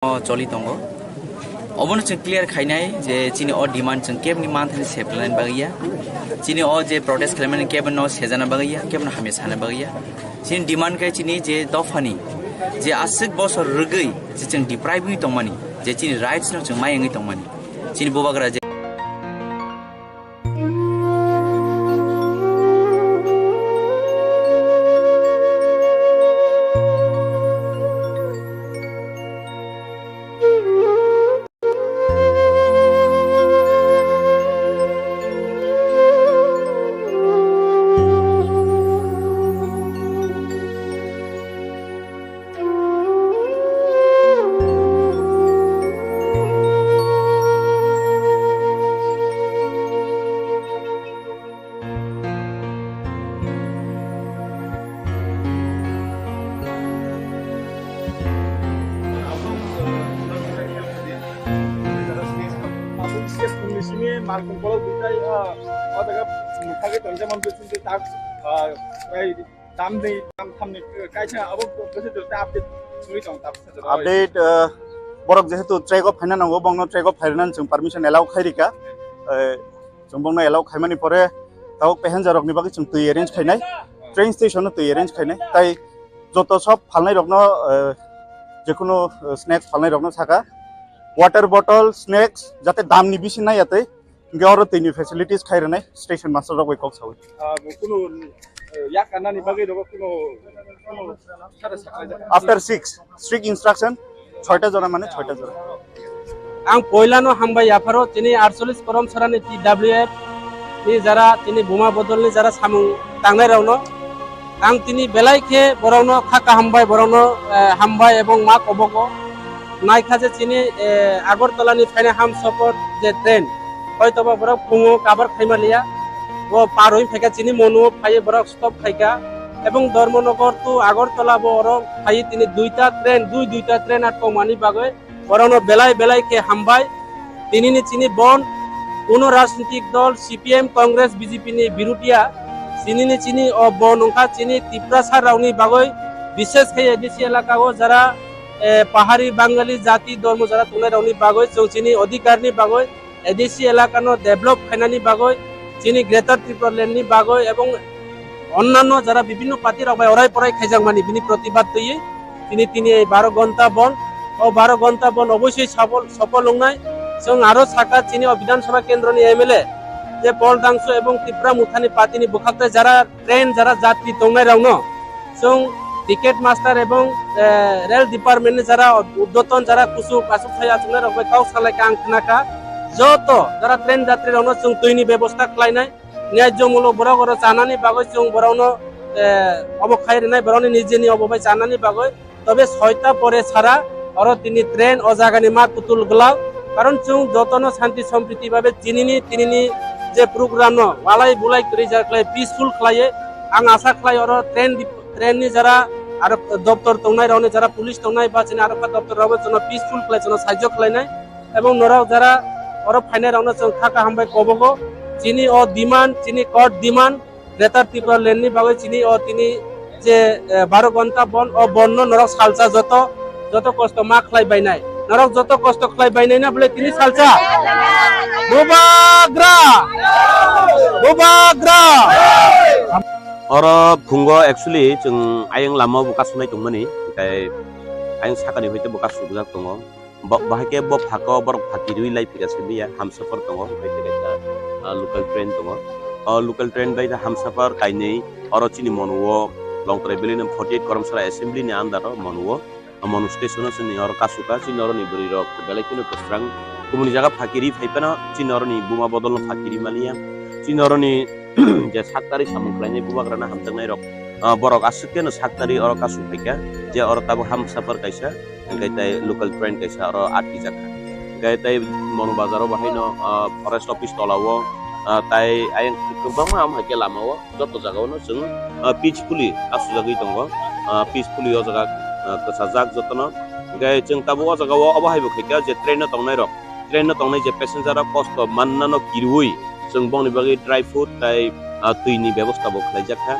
चली दङ अबनो जों क्लियर खायनाय जे चिनि अ डिमान्ड जों केबनि मानथनि सेप्लाइन बागैया चिनि अ जे प्रोटेस्ट खालामनाय केबन न सेजाना बागैया केबन हामे साना बागैया चिनि डिमान्ड खाय चिनि जे दफानि जे आसिक बसर रगै जे जों डिप्राइभ दंमानि जे चिनि राइट्स न जों मायङै दंमानि चिनि बबाग्रा जे Markum kalau kita ada kan kita zaman itu tak tam ni kaisa abu betul betul update suri tong update borok jehetu track of finance nango bongno track of finance जों permission allow khairika जों bongno allow khaimani pore tau passenger rok ni bagi जों tui arrange khainai train station no tui arrange khainai tai joto sob phalnai rok no jekono snacks phalnai rok no thaka water bottle snacks jate dam ni bisi nai ate Gawro tini facilities khai ranai station master rok kok sawi kuno yak anani bagi rok kuno after 6 strict instruction 6 ta jona mane 6 ta jona ang poilano hamba yafaro tini 48 korom sarani TWF ni jara tini buma bodol ni jara samung tangnai rauno ang tini belai khe borauno khaka hambai borauno hambai ebong ma kobogo naikha je tini agortala ni faine ham support je train হয়তো বা বড় ফুঙো কাবার খাইমালিয়া ও পার হই ফেকা চিনি মনু ফাইয়ে বড় stop খাইকা এবং ধর্মনগর তো আগরতলা বড় ফাই তিনি দুইটা ট্রেন আর কমানি বাগে বড়নো বেলাই কে হামবাই তিনি নি চিনি বন কোন রাজনৈতিক দল সিপিএম কংগ্রেস বিজেপি নি বিরুটিয়া চিনি নি চিনি ও বনকা চিনি ত্রিপুরাসার রাউনি বাগে বিশেষ খাই এডিসি এলাকাও যারা পাহাড়ি বাঙালি জাতি ধর্ম যারা তুলে রাউনি বাগে চিনি অধিকারনি বাগে এডিসি এলাকানো ডেভেলপ খাইনানি বাগৈ চিনি গ্রেটার ত্রিপুরা ল্যান্ডনি বাগৈ এবং অন্যান্য যারা বিভিন্ন পার্টির অরাই পরাই খাইজাংমানি বিনি প্রতিবাদ তৈরি তিনি এই 12 ঘন্টা বন ও 12 ঘন্টা বন অবশ্যই সফল হংনাই जों আরো সাকা চিনি বিধানসভা কেন্দ্রনি এমএলএ যে পলদাংশ এবং ত্রিপুরা মুথানি পার্টিনি বুখাতে যারা ট্রেন যারা যাত্রী তংনাই রাউনো जों টিকেট মাস্টার এবং রেল ডিপার্টমেন্টনি যারা উদ্যতন যারা কুসু কাসু খাইয়া চুনাই রকম কাউ সালাইকা আং খানাকা যত যারা ট্রেন যাত্রী রাউনো जों তৈনি ব্যবস্থা খাইনাই ন্যায্যমূলক বড় বড় জানানি বাগৈ जों বড়াউনো অবখাইরে নাই বড়াউনি নিজেনি অববাই জানানি বাগৈ তবে 6টা পরে ছাড়া আর তিনি ট্রেন ও জাগানি মা তুতুল গলাও কারণ जों যতন শান্তি সম্প্রীতি ভাবে তিনিনি যে প্রোগ্রাম ন ওয়ালাই বুলাই করি যাকলাই পিসফুল খাইয়ে আং আশা খাই আর ট্রেননি যারা আর দপ্তর তংনাই রাউনি যারা পুলিশ তংনাই বা চিনি আর দপ্তর রাবে জন্য পিসফুল খাই জন্য সাহায্য খাইনাই এবং নরাও যারা और फाइने राउनो जों खाका हामबाय कबगो चिनी ओ डिमांड चिनी कोर्ट डिमांड ग्रेटर त्रिपुरा ल्যান্ডनि बागै चिनी ओ तिनी जे 12 घंटा बन ओ बन्न नरक सालसा যত কষ্ট মা খলাই বাইনাই নরক যত কষ্ট খলাই বাইনাই না বলে তিনি সালসা বুবাগ্রা और भुंगो एक्चुअली जों आयं लामा बुका सुनाय दंमोनि ओमफ्राय आयं साकानि होयते बुका सुबुजाक दङ बाहाके ब फाको बर फाकी दुई लाइफ फिगासे बिया हमसफर दङ ओमफ्राय लोकल ट्रेन दङ लोकल ट्रेन बायदा हमसफर काइनै और चिनि मनुओ लं ट्रेबेलिन 48 करमसरा असेंबली नि आन्दार मनुओ मनु स्टेशन नि और कासुका चिनर नि बरि रक बेलायकिनो कसरां गुबुन जागा फाकिरि फाइपाना चिनर नि बुमा बदल फाकिरि मालिया चिनर नि जे साकतारि सामुख्लायनाय बुबाग्राना हामजांनाय रक बरक आसुकेनो साकतारि और कासु फाइका जे और ताबो हमसफर काइसा गायताय लोकल ट्रेन काइसा और आटि जाखा गायताय मनु बाजाराव बाहायनो फरेस्ट अफिस तलावो ताय आयं गोबां हामहाके लामावो जत जागावनो जों पिसफुली आसुजागै दङ पिसफुली ओ जागा कसाजाक जतन गाय जों ताबो ओ जागाव अबाहायबो खैका जे ट्रेन तंनाय जे पेसेन्जारा कষ্ট माननानो किरुइ जों बंनि बागै ड्राइ फुड ताय तुइनि व्यवस्था बो खालायजाखा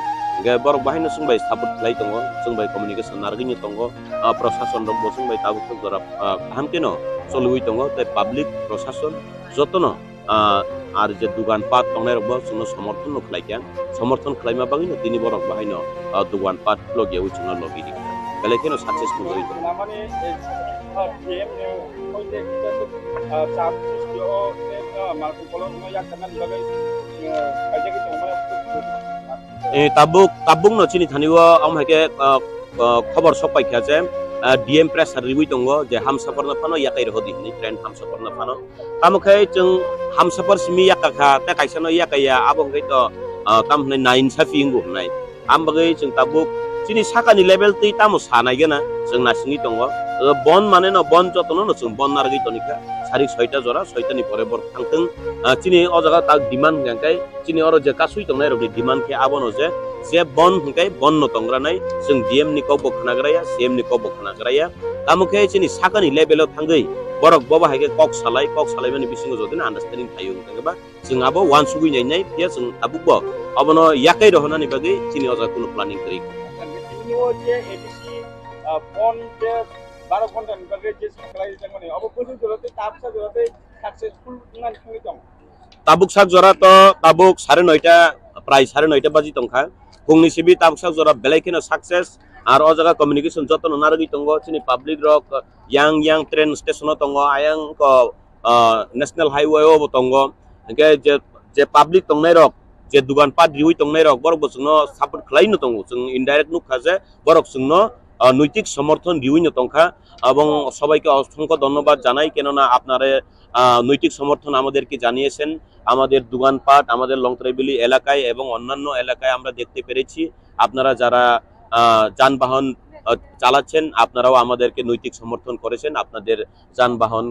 ge borok bahino sungbai support khlai tongo sungbai communication nargini tongo proshashan rok bo sungbai tabuk jora hamkeno solui tongo te public proshashan jotono আর যে দোকান পাট tongnai rok bo sungno সমর্থন khlaikan সমর্থন khlaima bagino tini borok bahino দোকান পাট logi uchungno logi dik belekeno successful hoi tongo মানে PM হইতে চাপ সৃষ্টি ও মার্কেট কলম ইয়া কানান লাগাই কাজে কি তোমরা tabuk no chini thaniwa amhake khobor sopai kha je DM pressure riwi tongo je hamsapar na phano yakai rodi ni trend hamsapar na phano tamukai chung hamsapar simi yakakha ta kaisa no yakaya abong kai to tam nei nain safi ngu nai ambagai chung tabuk chini sakani level tei tamu sanai gena chung na singi tongo bon mane no bon jotono no chung bon nargi tonika sari 6ta jora 6ta ni pore bor thangteng chini o jaga ta demand gangkai chini oro je kasui tongnai rok demand ke abono je bon hingkai bon no tongra nai chung DM ni ko bokhna graya CM ni ko bokhna graya tamuke chini sakani level thangai borok boba haike kok salai mani bisingo jodina understanding thayo tangba chung abo one sugui nai nai pia chung tabuk bo abono yakai rohna ni bagi chini o jaga kuno planning kari ও যে ADC phone যে 12 ঘন্টা নিবাগে যে supply মানে অবশ্যই জরতে তাপসা জরতে successful নান খাই দং tabuk sak jora to tabuk 9:30 প্রায় 9:30 বাজি tongkha pungni sibi tabuk sak jora belaikino success ar o jaga communication jotono nargi tongo chini public rock yang train station tongo ayang ko national highway o tongo ge je public tongnai rok je dugan pat riwi tongnai rok borok bosungno support khlaino tongo chung indirect nukha je borok sungno নৈতিক সমর্থন দিউইন তংখা এবং সবাইকে অসংখ্য ধন্যবাদ জানাই কেননা আপনারা নৈতিক সমর্থন আমাদেরকে জানিয়েছেন আমাদের দোকানপাট আমাদের লংতরাইবেলি এলাকায় এবং অন্যান্য এলাকায় আমরা দেখতে পেরেছি আপনারা যারা যানবাহন চালাচ্ছেন আপনারাও আমাদেরকে নৈতিক সমর্থন করেছেন আপনাদের যানবাহন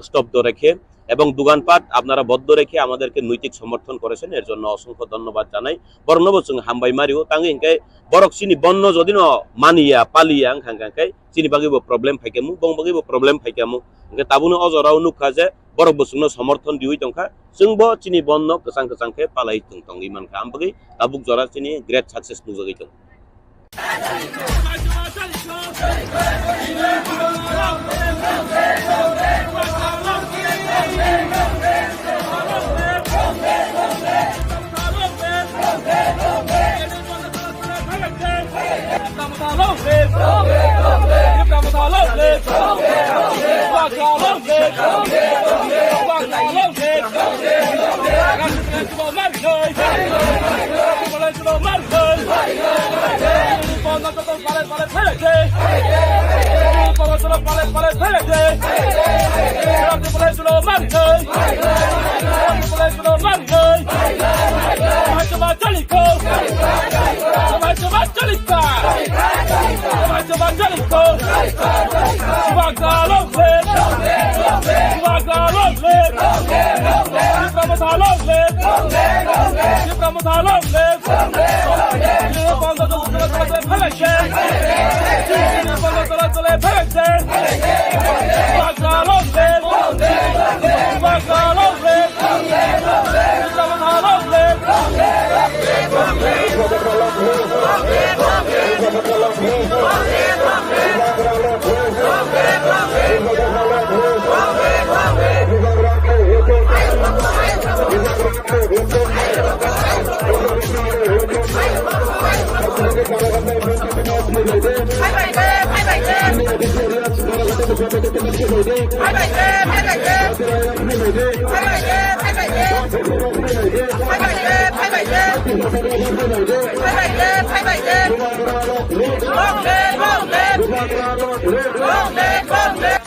স্তব্ধ রেখে এবং দোকানপাট আপনারা বদ্ধ রেখে আমাদেরকে নৈতিক সমর্থন করেছেন এর জন্য অসংখ্য ধন্যবাদ জানাই বর্ণবচং হামবাই মারিও তাঙ্গে হিংকাই বরক চিনি বন্ন যদিন মানিয়া পালিয়া হাঙ্কাই চিনি বাগিব প্রবলেম ফাইকামু বং বাগিব প্রবলেম ফাইকামু হিংকা তাবুনো অজরাও নুখা যে বরক বসুংনো সমর্থন দিউই তংখা जोंबो चिनि बन्न गोसां गोसांखे पालाई तंग इमानखा आमबगै ताबुक जरा चिनि ग्रेट सक्सेस नुजगै तंग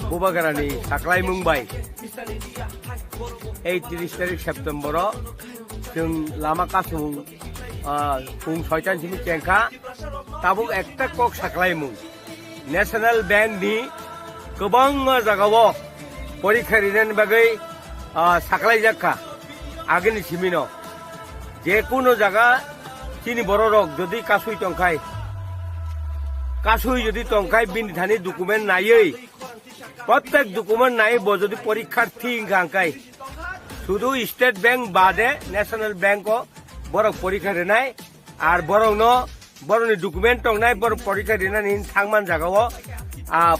Bubagarani Saklai Mumbai 30 September जों लामा कासुं फुं 6टानि सिम केंखा ताबुक एकटा कक साख्लायमु नेशनल बैंक नि गोबां जागावो परीक्षा रिजन बागै साख्लाय जाखा आगेनि सिमिनो जेकुनो जागा चिनि बर रक जदि कासुइ टंखाय बिनि थानि डकुमेन्ट नायै प्रत्येक डकुमेन्ट नायै ब जदि परीक्षार्थी गांखाय শুধু স্টেট ব্যাংক বাদে ন্যাশনাল ব্যাংক বড় পরীক্ষা রেনাই আর বরং ডকুমেন্ট টংনাই বড় পরীক্ষা দিনানি থাংমান জাগাও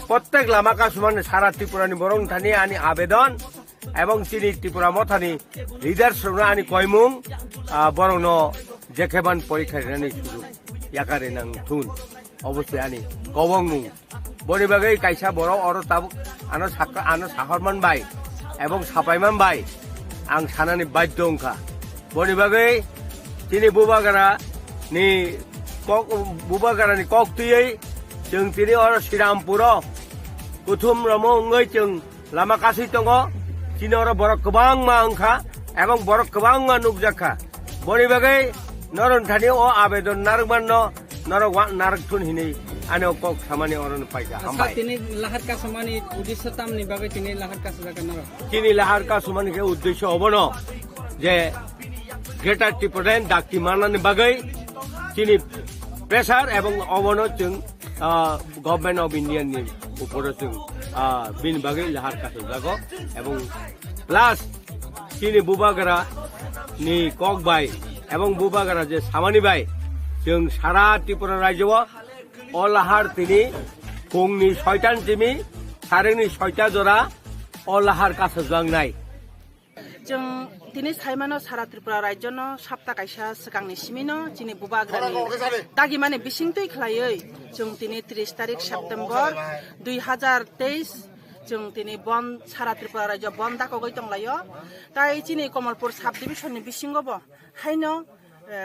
প্রত্যেক লামা কাসুমান সারা ত্রিপুরানি বরং থানি আনি আবেদন এবং তিনি ত্রিপুরা মথানি লিডার্স আনি কয়মুং বরং যেখান পরীক্ষা দিনানি সুযোগ ইয়াকারে নাং থুন অবশ্যই আনি কবং মুং বনি বাগৈ কাইসা বড় অর তাবুক আনো সাহরমান বাই এবং সাপাইমান বাই आं सानानि बाध्य अंखा बनि बागै तिनि बुबागारानि कक तुयै जों तिनि अर श्रीरामपुर कुथुम रमो अंगै जों लामा कासै दङ तिनि अर बरक गोबां मा अंखा एबं बरक गोबां मा नुकजाखा बनि बागै नरनथानि अ आवेदन नारगमान नारक थुन हिनै आने कक खामानि अरन पाइका हामबाय तिनी लाहार का समानी उद्देश्य तामनि बागै तिनी लाहार का जागा न तिनी लाहार का समानि के उद्देश्य हबनो जे ग्रेटर टिपुरेन दाक्ति माननानि बागै तिनी प्रेसार एवं अबनो जों गभर्नमेंट ऑफ इंडिया नि ऊपर जों बिन बागै लाहार का जागो एवं प्लस तिनी बुबागारा नि कक बाय एवं बुबागारा जे सामानि बाय जों सारा त्रिपुरा राज्यआव अलाहार तिनी फुंनि 6टा जिमी सारेनि 6टा जरा अलाहार कासे जांनाय जों तिनी साइमानो सारा त्रिपुरा राज्यनो सप्ता काइसा सिगांनि सिमिनो तिनी बुबाग्रानि दागि माने बिसिंतै खलायै जों तिनी 30 तारिख सेप्टेम्बर 2023 जों तिनी बन सारा त्रिपुरा राज्य बन्द दाखगै दंलायो ताइ तिनी कमलपुर सब डिभिजननि बिसिंगबो हाइनो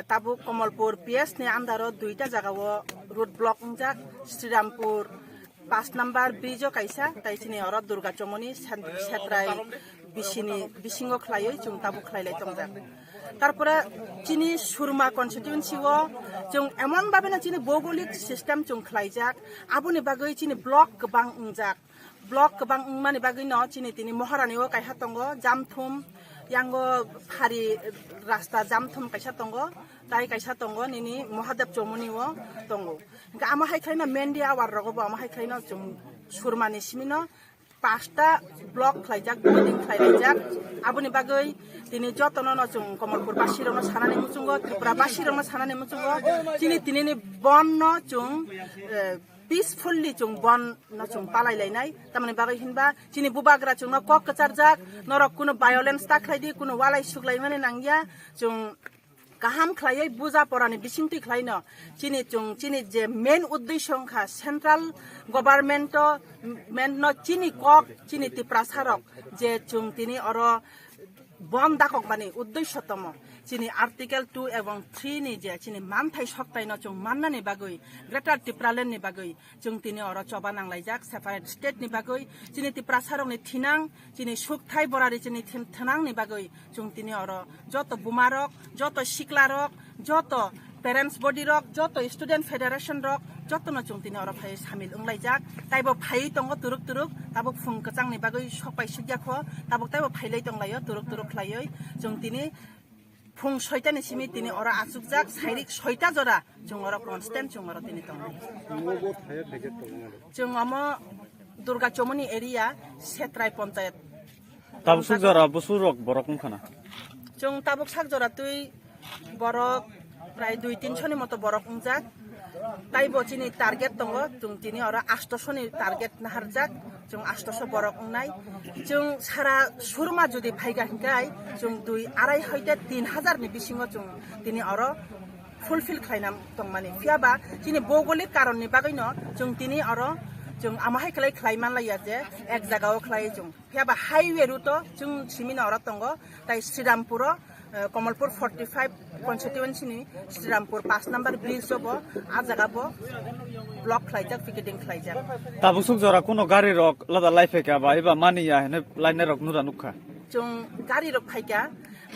ताबुक कमलपुर पीएस नि आन्दारो 2टा जागावो रोड ब्लक जाक श्रीरामपुर 5 नम्बर ब्रिजो काइसा ताइसिनि अर दुर्गा चमनि सेत्राय बिसिनि बिसिंगो खलायै जों ताबु खलायलाय दंजाक तारपरे चिनि सुरमा कन्स्टिट्युएन्सिओ जों एमन बाबेना चिनि भौगोलिक सिस्टेम जों खलायजाक आबुनि बागै चिनि ब्लक गोबां उंजाक ब्लक गोबां माने बागै न चिनि तिनि महारानिओ काइहा दंगो जामथुम यांगो फारि रास्ता जामथुम काइसा दंगो ताइ काइसा दंगो निनि महादेव चौमुनिओ दंगो इनका आमा हाइख्लायना मेन्डिया आवार रगबो आमा हाइख्लायना जों सुरमानि सिमिनो 5टा ब्लक खलायजाक बिल्डिं खलायजाक आबुनि बागै तिनि जतननो जों कमलपुर बासिरनो सानानि मुचुंगो त्रिपुरा बासिरनो सानानि मुचुंगो तिनि बननो जों peacefully जों बन न जों पालायलायनाय तामाने बागै हिनबा चिनि बुबाग्रा जों न कक कचारजाक नरक कुनो भायोलेन्स ताख्लायदि कुनो वालाय सुग्लायमाने नांगिया जों गाहाम खलायै बुजा परानि बिसिंति खलायनो चिनि जे मेन उद्देश्य खा सेन्ट्रल गभर्नमेन्ट मेन न चिनि कक चिनि तिप्रासारक जे जों तिनि अर बन दाखक माने उद्देश्य तम चिनि आर्टिकल 2 एवं 3 नि जे चिनि मानथाय सक्ताय न जों माननानि बागै ग्रेटर टिप्रालेन नि बागै जों तिनि अर चबा नांलायजाक सेपारेट स्टेट नि बागै चिनि तिप्रासारक नि थिनां चिनि सुखथाय बरारि चिनि थनां नि बागै जों तिनि अर जत बुमारक जत सिक्लारक जत पेरेंट्स बडी रक जत स्टूडेंट फेडरेशन रक जत न जों तिनि अर फाय सामिल उंलायजाक ताइबो फाय दंग तुरुक ताबो फुं कचांनि बागै सपाय सुग्याखो ताबो ताइबो फायलै दंलायो तुरुक खलायै जों तिनि फुं 6टानि सिमि तिनि अर आसुकजाक साइरिक 6टा जरा जों अर कन्स्टेन्ट जों अर तिनि दं जों अम दुर्गा चमनि एरिया सेत्राय पंचायत ताबुक जरा बसुरक बरकम खाना जों ताबुक साक जरा तुइ बरक प्राय 2-300 नि मतो बरक उंजाक ताइबो चिनि टार्गेट दङ जों तिनि अर 800 नि टार्गेट नाहारजाक जों 800 बरक उंनाय जों सारा सुरमा जुदि फाइगा हिंगाय जों 2-2.5-3,000 नि बिसिङो जों तिनि अर फुलफिल खालायनाम दं माने फियाबा चिनि भौगोलिक कारणनि बागै न जों तिनि अर जों आमाहाय खालायमान लाया जे एक जागाव खालाय जों फियाबा हाईवे रुट जों सिमिना अर दङ ताइ श्रीरामपुर कमलपुर 45 कन्स्टिट्युएन्सि नि श्रीरामपुर 5 नम्बर ब्रिज जबो आ जागाबो ब्लक खलायजाक पिकेटिंग खलायजाक ताबुक जरा कोनो गाड़ी रक लदा लाइफेका बा एबा मानिया हेने लाइने रक नुरा नुखा जों गाड़ी रक फाइका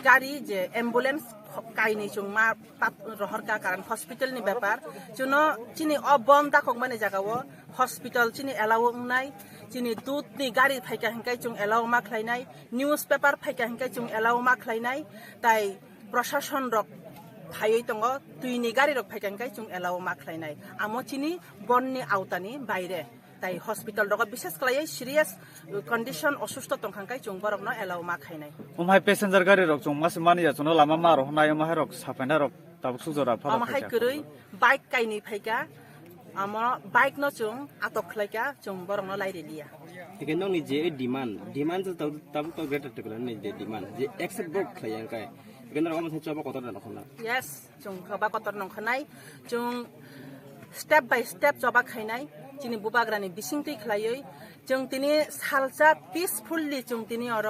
गाड़ी जे एम्बुलेंस काइनि जों मा रहरका कारण हॉस्पिटल नि व्यापार जोनो चिनि अबन दाखक माने जागाव हॉस्पिटल चिनि एलाव उंनाय चिनि दूध नि गाड़ी फाइका हिंकाय जों एलाव मा खलायनाय न्यूज पेपर फाइका हिंकाय जों एलाव मा खलायनाय ताइ प्रशासन रक फायै दङ तुइनि गाड़ी रक फाइका हिंकाय जों एलाव मा खलायनाय आमो चिनि बननि आवतानि बायरे ताइ हॉस्पिटल रक विशेष खलायै सीरियस कंडीशन असुस्थ तंखांकाय जों बरकनो एलाव मा खायनाय उमहाय पैसेंजर गाड़ी रक जों मासे मानिया जोनो लामा मारो नाय उमहाय रक साफायना रक তাবো সুজরা ফাদা আমাহাই গরৈ বাইক কাইনি ফাইকা আমা বাইক ন जों আটক খাইকা जों বরং লাইরেলিয়া Tiga nong ni je demand tu tahu greater tu kan ni je demand je accept book lah yang kai. Tiga nong orang saya coba kotor dan nak. yes जों खबा कतर नं खनाय जों स्टेप बाय स्टेप जबा खायनाय चिनि बुबाग्रानि बिसिंतै खलायै जों तिनि सालजा peacefully जों तिनि अर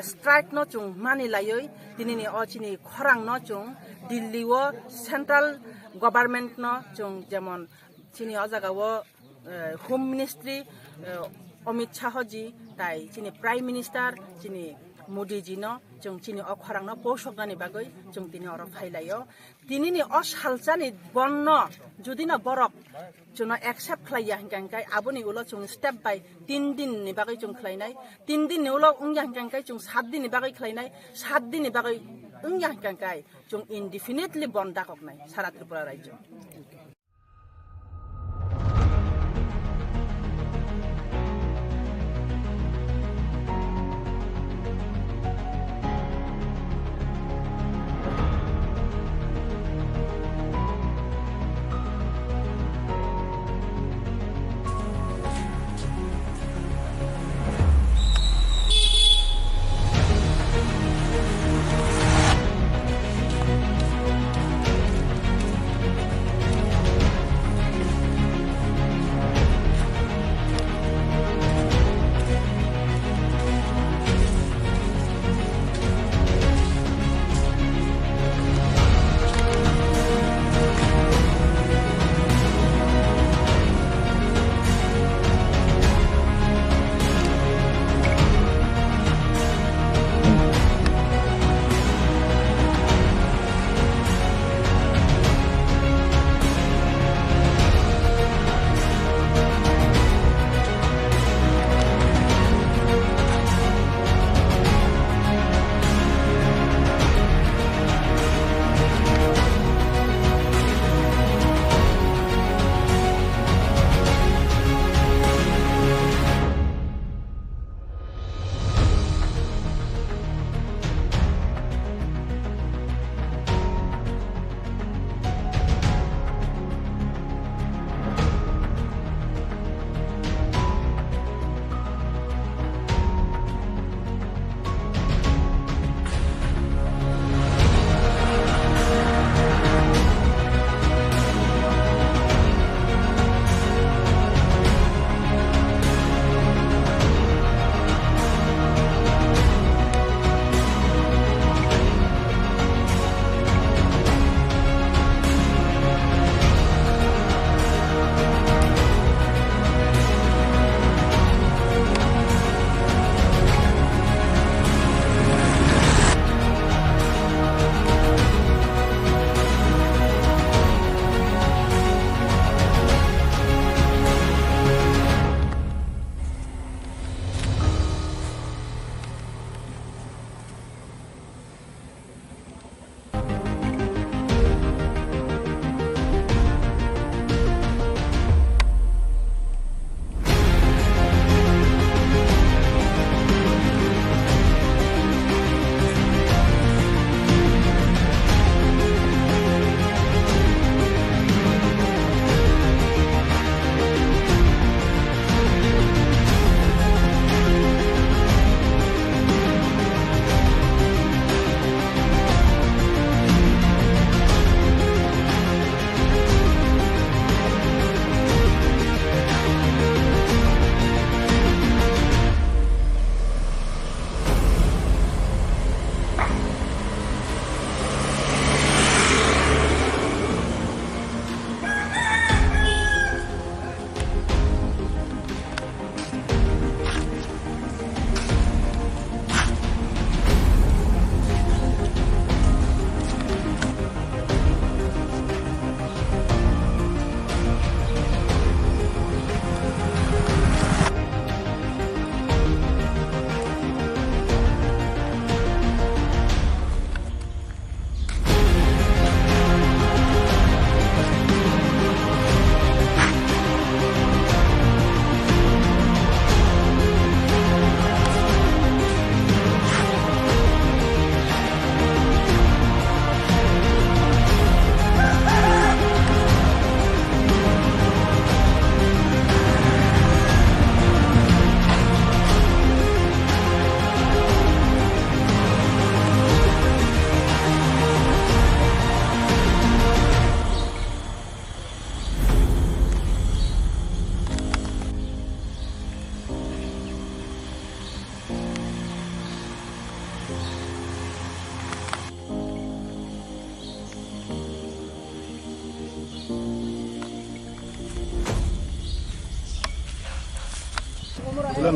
strike न जों मानि लायै तिनि नि अ चिनि खरां न जों दिल्ली व सेंट्रल गभर्नमेंट न जों जेमन चिनि अ जागाव होम मिनिस्ट्री अमित शाह जी ताई चिनि प्राइम मिनिस्टर चिनि मोदी जी न जों चिनि अ खरां न पोषकनानि बागै जों तिनि अर फाइलायो तिनि नि अ सालजानि बन्न जुदि न बरक जों एक्सेप्ट खालाया हिंगांगाय आबोनि उलो जों स्टेप बाय 3 दिन नि बागै जों खालायनाय 3 दिन नि उलो उंया हिंगांगाय जों 7 दिन नि बागै खालायनाय 7 दिन नि बागै उंया हिंगांगाय जों इनडिफिनिटली बन्द दाकनाय सारा त्रिपुरा राज्य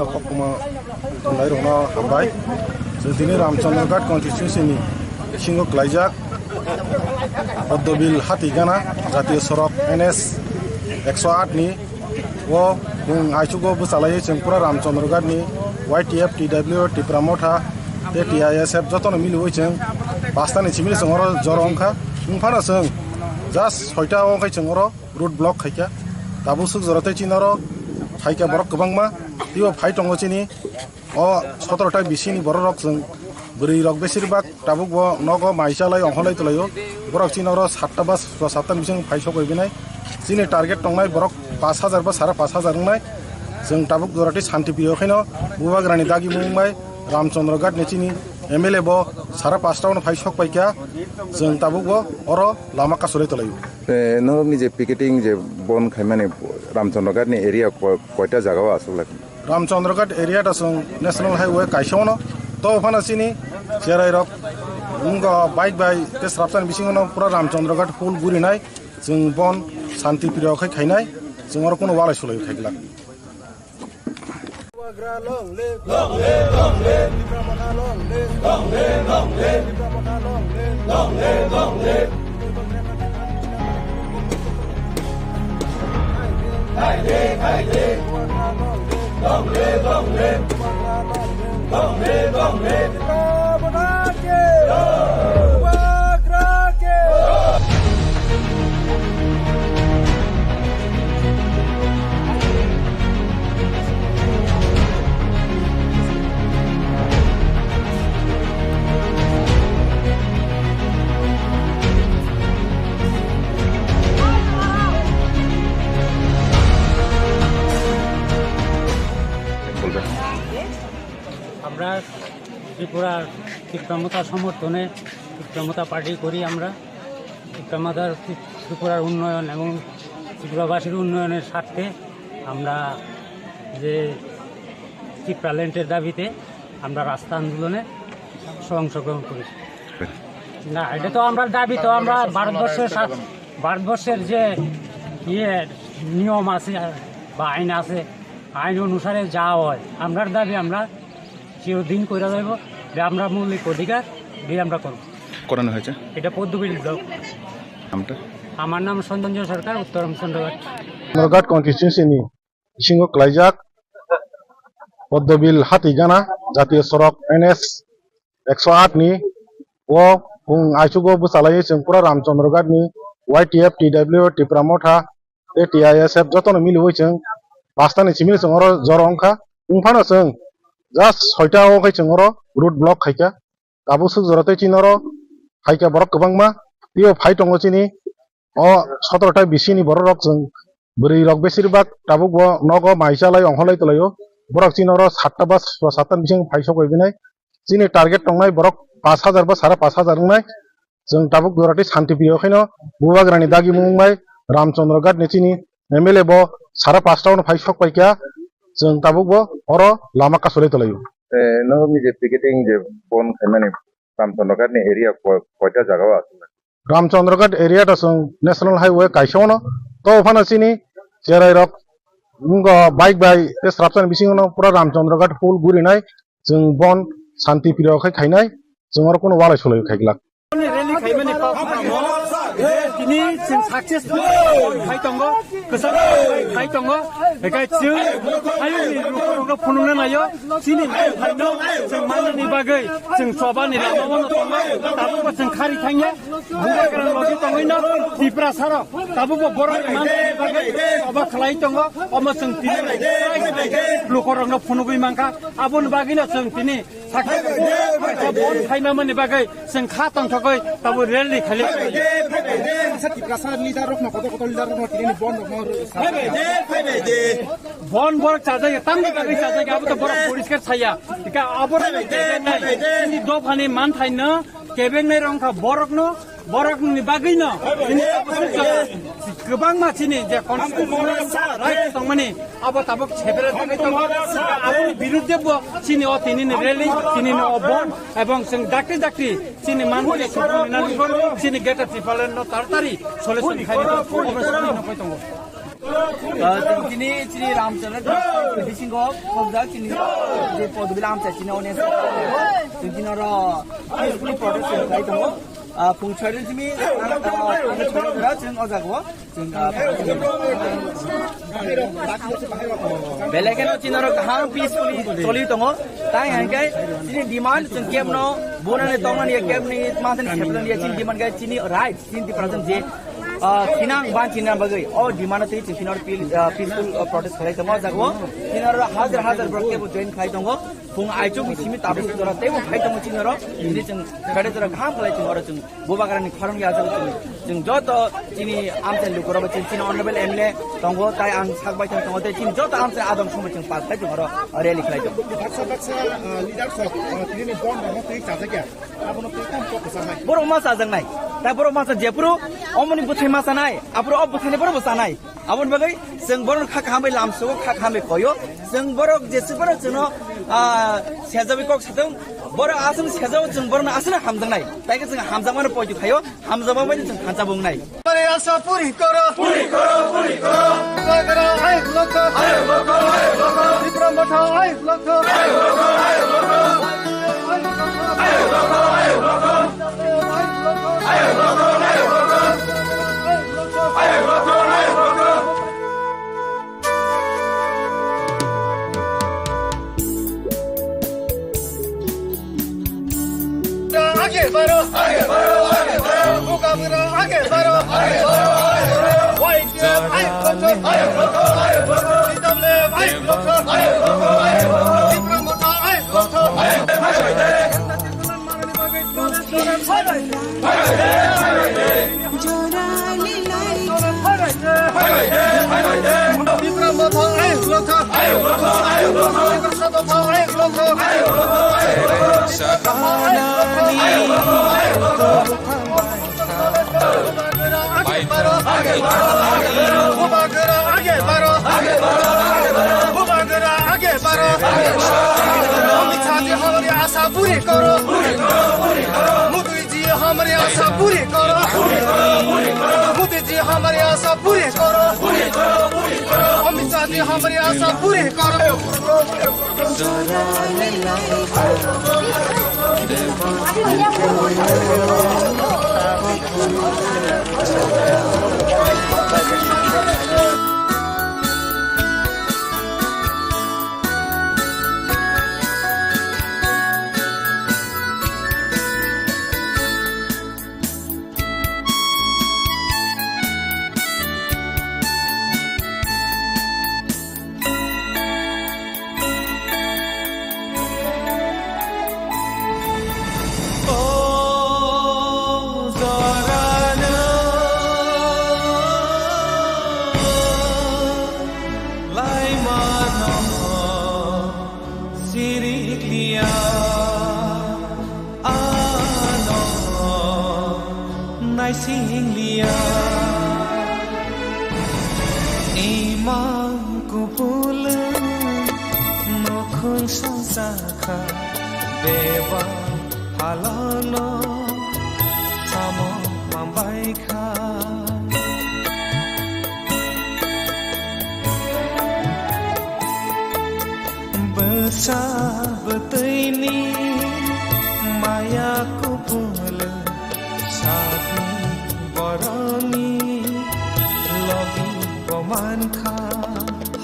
नखमा थांनाय रंना हामबाय जों दिनै रामचन्द्रघाट कन्स्टिट्युन्सिनि सिङाव क्लाइजाक पद्मबिल हातिगाना जातीय सरक NS 108 नि वो बुं आइसुगो बुसालायै जों पुरा रामचन्द्रघाटनि YTF TW टिप्रामथा ते TISF जतन मिलुयै जों पास्तानि सिमिल जों जरंखा उंफाना जों जास्ट 6टा अंखाय जों रुट ब्लक खायका दाबु सुख जरते चिनारो खायका बरक गोबांमा तियो फाइ टंगचिनि अ 17टा बिसिनि बर रक जों बोरै रक बेसिरबाग दाबुक ब नगो माइसालाय अंहलाय तलायो बरक चिनारो 7टा बा 7टा बिसिं फाइ सकयबिनाय जिनि टार्गेट टंनाय बरक 5000 बा 5000 नंनाय जों दाबुक जरते शान्ति प्रियखैनो बुबाग्रानि दागि मुंबाय रामचन्द्रघाट नेचिनि MLA ब 5.5 फाइ सकपाइका जों दाबुक ब अर लामा कासले तलायो नरमनि जे पिकेटिं जे बन खायमाने रामचन्द्रघाटनि एरिया कयटा जागाव आसुला रामचन्द्रघाट एरिया जों नेशनल हाइवे काइसावनो तो फानासिनि जेराय रक उंग बाइक बाय ते स्रापसान बिसिङनो पुरा रामचन्द्रघाट फुल गुरिनाय जों बन शान्ति प्रियखै खायनाय जों आरो कोनो वालाय सलाय खायला আমরা ত্রিপুরার ত্রিপ্রামতা সমর্থনে ত্রিপ্রামতা পার্টি করি আমরা ত্রিপ্রামতার ত্রিপুরার উন্নয়ন এবং ত্রিপুরাবাসীর উন্নয়নের স্বার্থে আমরা যে ত্রিপ্রাল্যান্ডের দাবিতে আমরা রাস্তা আন্দোলনে অংশগ্রহণ করি না এটা তো আমরা দাবি তো আমরা ভারতবর্ষের যে নিয়ম আছে বা আইন আছে আইন অনুসারে যা হয় আমরার দাবি আমরা চিরদিন করে যাইব যে আমরা মৌলিক অধিকার দিয়ে আমরা করব করানো হয়েছে এটা পদ্মবিল ব্লক নামটা আমার নাম সঞ্জয় সরকার উত্তর रामचन्द्रघाट कन्स्टिट्युन्सिनि सिङाव क्लाइजाक पद्मबिल हातिगाना जातीय सरक NS 108 नि वो बुं आइसुगो बुसालायै जों पुरा रामचन्द्रघाटनि YTF TW टिप्रामथा ते TISF जतन मिलुयै जों पास्तानि सिमिल जों जरंखा उंफाना जों जास्ट 6टा अंखाय जों रुट ब्लक खायका दाबु सुख जरते चिनारो खायका बरक गोबांमा तियो फाइ टंगचिनि अ 17टा बिसिनि बर रक जों बोरै रक बेसिरबाग दाबुक ब नगो माइसालाय अंहलाय तलायो बरक चिनारो 7टा बा 7टा बिसिं फाइ सकयबिनाय जिनि टार्गेट टंनाय बरक 5000 बा 5000 नंनाय जों दाबुक जरते शान्ति प्रियखैनो बुबाग्रानि दागि मुंबाय रामचन्द्रघाट नेचिनि MLA ब 5.5 फाइ सकपाइका जों दाबुक ब अर लामा कासले तलायो नरमनि जे पिकेटिं जे बन खायमाने रामचन्द्रघाटनि एरिया कयटा जागाव आसुला रामचन्द्रघाट एरिया जों नेशनल हाइवे काइसावनो तो फानासिनि जेराय रक उंग बाइक बाय ते स्रापसान बिसिङनो पुरा रामचन्द्रघाट फुल गुरिनाय जों बन शान्ति प्रियखै खायनाय जों आरो कोनो वालाय सलाय खायला रेली खायमाने दिनै जों साक्सेसफुल फाइ दङ गोसा फाइ दङ बेखाय जों हायुंनि रुखौ फुनुनो नायो दिनै फाइनो जों माननि बागै जों सबानि लामावनो दङ दाबो जों खारि थाङो बुबाग्रान लगे दङैनो त्रिपुरा सारा दाबो बर' माननि बागै अबा खालाय दङ अमा जों दिनै रुखरनो फुनुबै मांका आबुन बागैनो जों दिनै साक्सेसफुल बन खायमानि बागै जों खा तंथगै दाबो रेली खाले बन बरक चाजायो तामनि बागै चाजायो अब त बरक परिष्कार छाया इका अब नि दफानि मान थाइनो केबें नै रंखा बरकनि बागैनो गोबां मानसिनि जे कन्स्टिट्युसन राइट दंमानि अब ताबक छेबेरे थाखाय दङ आबुनि बिरुद्धेबो चिनि अ तिनिनि रेली तिनिनि अ बन এবং जों दाख्रि दाख्रि चिनि मानसिनि सुबुंनि चिनि गेटा त्रिपालन तारतारि सलेसन खायनो अबस्था नखय दङ চিনি চিনি রামচন্দ্র বিসিংহ পদা চিনি যে পদবিলা আমচা চিনি অনেক চিনি র পিসফুলি প্রটেস্ট খাই দङ फुंसारि जिमि जों अजागो जों बेलेगेनो चिनरो गाहाम पिसफुली चलि दङ ताइ हांगाय चिनि डिमान्ड जों केबनो बनाने दङनि केबनि माथनि सेप्लनि चिनि डिमान्ड गाय चिनि राइट चिनि दिफरेंस जे थिनां बांचिना बगै ओ डिमान्ड तै चिनर पिसफुल प्रोटेस्ट खाइ दङ जागो चिनर हजार हजार ब्रकेबो जइन खाइ दङ फुं आइचो मिसिमि ताबु जरा तेबो खाइ दङ चिनर चिनि जों खाडे जरा गाहाम खाइ दङ अर जों बोबागारानि खरं या जों जत चिनि आमचे लुकरबो चिनि अनरेबल एमएलए दङ ताइ आं सागबाय दङ तै चिनि जत आमचे आदम समय जों पास खाइ दङ अर रेली खाइ दङ लिडार सक तिनि बन दङ तै चाजाके आबनो तै कम फोकस नाय बर' मासा जोंनाय दा बर' मासा जेपुरु अमनि बुथै मासा नाय आपुरो अब बुथैनि बर' बसानाय आबन बगै जों बर' खाखामै लामसो खाखामै खयो जों बर' जेसेबर जोंनो सेजाबि कक सादों बर' आसम सेजाव जों बर' आसना हामदोंनाय ताइके जों हामजामानो पयजु खायो हामजाबाबाय जों खाजा बुंनाय अरे आशा पूरी करो बगरा हाय लोक विक्रम बथा हाय लोक आगे बढ़ो मुकाबला आगे बढ़ो वाइट हाय लोक डब्ल्यू हाय लोक विक्रम बथा हाय लोक हमारी आशा पूरी करो मोदी जी हमारी आशा पूरी करो मोदी जी हमारी आशा पूरी करो अमित शाह जी हमारी आशा पूरी करो Sabetini maya kupul sabi boroni logi boman kha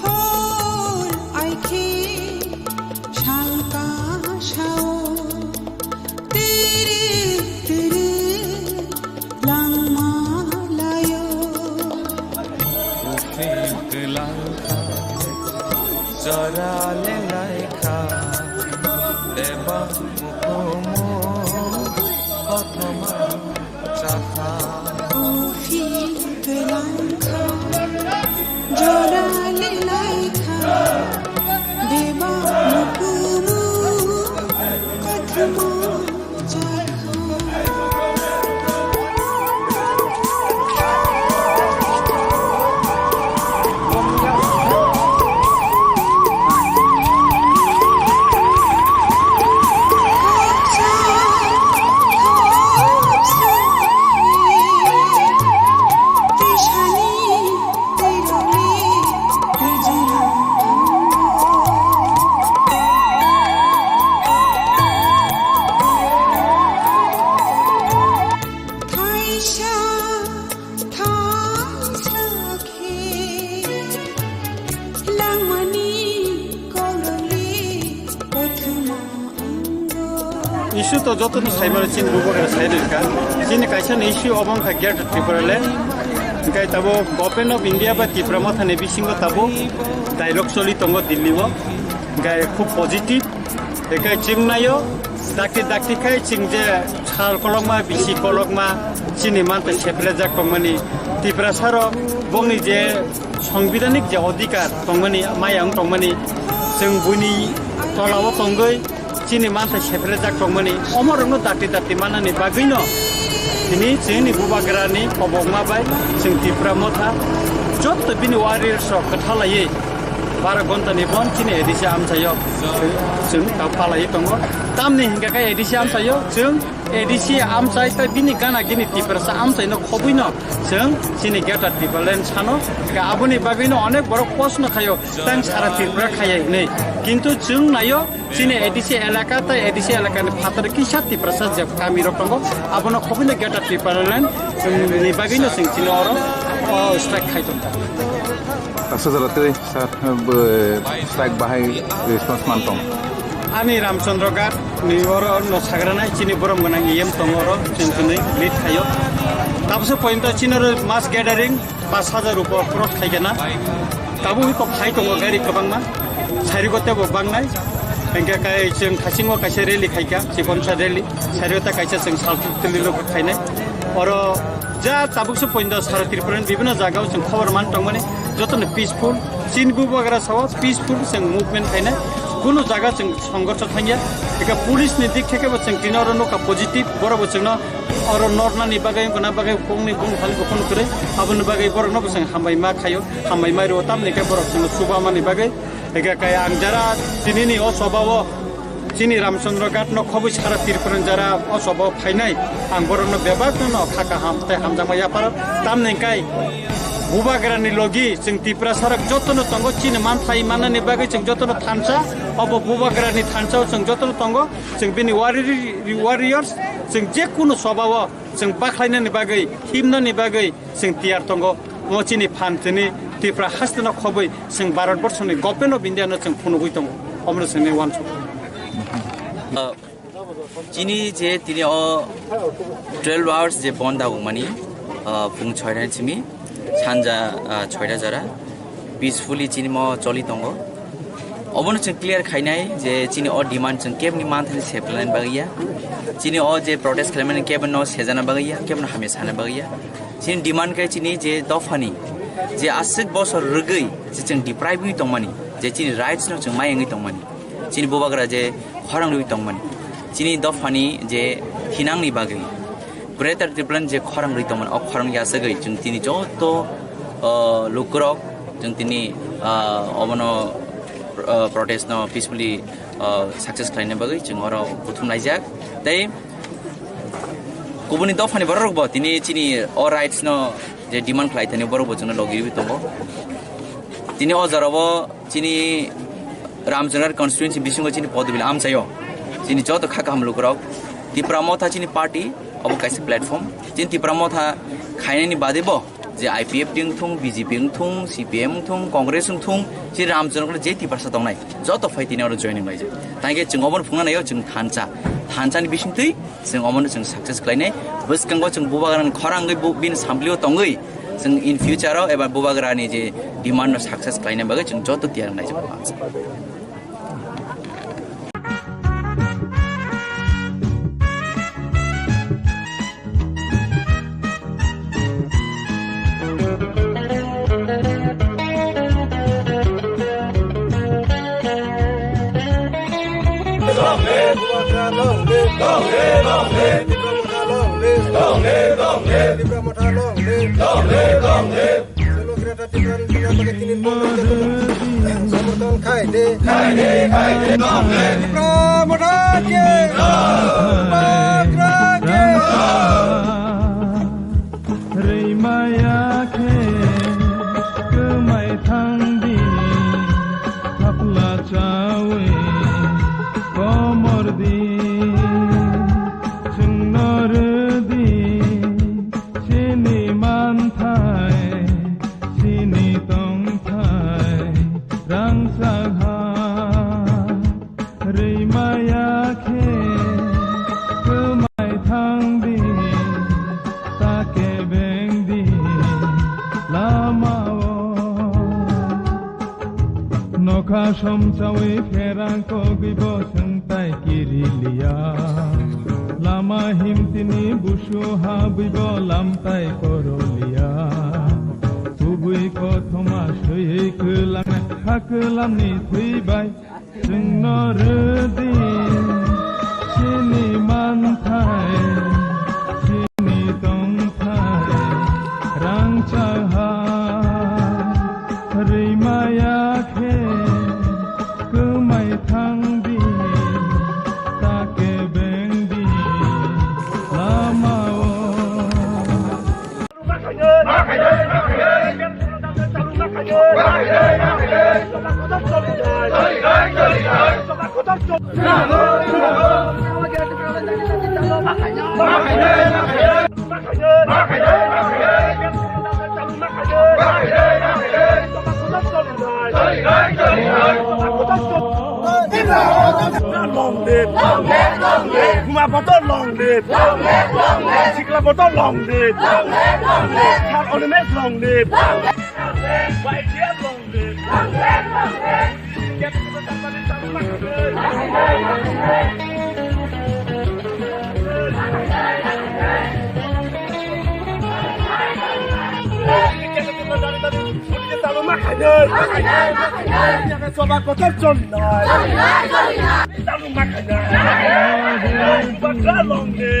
hol aiki shalka shao tere tere langma layo ufik langka jarale laika deba mukomo otoma chakha ufik langka jarale laika deba mukomo otoma chakha issue তো যত cyber চিন বুবগের সাইরেকা চিনি কাইছেন issue অবংখা গেট ত্রিপুরালে গাই তাবো গভর্নমেন্ট অফ ইন্ডিয়া বা ত্রিপুরা মাথানে বিসিঙ্গ তাবো ডাইলগ চলি তঙ্গ দিল্লিব গাই খুব পজিটিভ গাই চিং নাयो dakti kai ching je chal kolokma bisi kolokma chini mante seple jak tongmani Tripura saro bongni je সংবিধানিক যে অধিকার তংমানি মায়াং তংমানি जों बुनि तलाव तंगै चिनि मानथा सेफ्रे जाक तंमानि अमरनो दाति मानानि बागैनो दिनै जोंनि बुबाग्रानि अबगमा बाय जों त्रिपुरा मथा जत बिनि वारियर्स कथालायै 12 घन्टानि बन चिनि एडिसि आमसायो जों फालायै दङ तामनि हिंगाखा एडिसि आमसायो जों एडिसि आमसाय त बिनि गाना गिनि त्रिपुरा आमसायनो खबैनो जों चिनि गेटा त्रिपुरालेन सानो आबुनि बागैनो अनेक बड़ प्रश्न खायो तां सारा त्रिपुरा खायै नै किन्तु जों नायो चिनि एडिसि एलाका त एडिसि एलाकानि फातर किसा त्रिपुरा जे गामि रकंगो आबुनो खबैनो गेटा त्रिपुरालेन नि बागैनो जों चिनि अरो strike खायदों Saudara sar strike bahai response mantong. Ani Ramchandra Gat ni oro no sagrana chini borom ganang yem tongoro chintuni lead khayo. Tabse point chini mass gathering 5000 rupiah cross khaigena. Tabu ko khai tongo gari kabangma. Sari gote bo bangnai. Engka kai chung khasingo kaise rally khaiga sikonsa rally. Sari ta kaise chung saltu tililo khainai. Oro ja tabukse point sara Tripuran bibhino jagao chung khobor man tongmani jotone peaceful chin bubagra sawa peaceful chung movement khainai. কোনো জায়গা जों সংঘর্ষ थांया एका police नि दिक थेके बचं दिनरो नका positive बरो बचं और नरनानि बागै गना बागै कोंनि बुं फाल बखन करे आबुनि बागै बरो न बचं हामबाय मा खायो हामबाय मारो ताम नेके बरो जों सुबामानि बागै एका काय आं जरा दिननि अ सबाव चिनि रामचंद्र घाट न खबै सारा त्रिपुरान जरा अ सबाव फाइनाय आं बरो न बेबाक न खाका हामते हामजामा यापार ताम नेकाय बुबाग्रानि लगी जों त्रिपुरा सारा जतनो तंगो चिनि मानथाय माननि बागै जों जतनो थानसा अब बुबाग्रानि थानसाव जों जतनो तंगो जों बिनि वारियर्स जों जेकुनु सबाव जों बाख्लायनानि बागै हिमनानि बागै जों तियार तंगो मचिनि फानथिनि त्रिपुरा हास्तना खबै जों भारतबर्षनि गभर्नमेन्ट अफ इन्डियानो जों फुनुगै तंगो अमर जोंनि वानस चिनि जे तिनि अ 12 आवर्स जे बन्द आगुमानि फुं 6टा चिमि सानजा 6टा जरा पिसफुली चिनि म चलि दङ अबनो जों क्लियर खायनाय जे चिनि अ डिमान्ड जों केबनि मानथनि सेप्लाइन बागैया चिनि अ जे प्रोटेस्ट खालामनानै केबन न सेजाना बागैया केबन हामे साना बागैया चिनि डिमान्ड काय चिनि जे दफानि जे आसिक बसर रगै जे जों डिप्राइभिं दंमानि जे चिनि राइट्स न जों मायङै दंमानि चिनि बोबाग्रा जे खरांलै दंमानि चिनि दफानि जे हिनांनि बागै ग्रेटर त्रिपुरान जे खरांलै दंमोन अ खरां यासगै जों तिनि जत लुकरक जों तिनि अबनो protest no peacefully success खालामनो बागै जों अर बुथुमनाय जाक तै गुबुननि दफानि बरक बो तिनि चिनि अ राइट्स न जे डिमान्ड खालायथानि बरक बो जों लगिबि दंगो तिनि अ जराबो चिनि रामचंद्र कन्स्टिट्युएन्सी बिसिंगो चिनि पदबिल आमसायो चिनि जत खाका हमलुकरक त्रिपुरा मथा चिनि पार्टी अब काइसे प्लेटफर्म चिनि त्रिपुरा मथा खायनायनि बादैबो जे आईपीएफ टिं थुं बीजेपी थुं सीपीएम थुं कांग्रेस थुं जे रामचंद्र जे तिपारसा दंनाय जत फाइटिनि अर जॉइनिं लायजे तांगे जों अबन फुंनानै जों थानसानि बिसिंथै जों अमन जों सक्सेस खालायनाय बसकंगो जों बुबाग्रानि खरांगै बिन सामब्लियो तंगै जों इन फ्यूचराव एबा बुबाग्रानि जे डिमान्ड सक्सेस खालायनाय बागै जों जत तियार नायजे somcawi ferangko gibo sengtai kirilia lama himtini busu habibo lamtai korolia tubui ko thoma sui kelam hakelam ni thuibai jengno redi sini manthai sini tongthai rang chaha rimaya khe kemai thangdi take bengdi lamao Long live, long live, long live. Kuma botol long live, long live, long live. Sikla botol long live, long live, long live. Kar ornament long live, long live, long live. YTF long live, long live, long live. Get to the company, sobat kotor jolai, lalu makanya, bakal longge,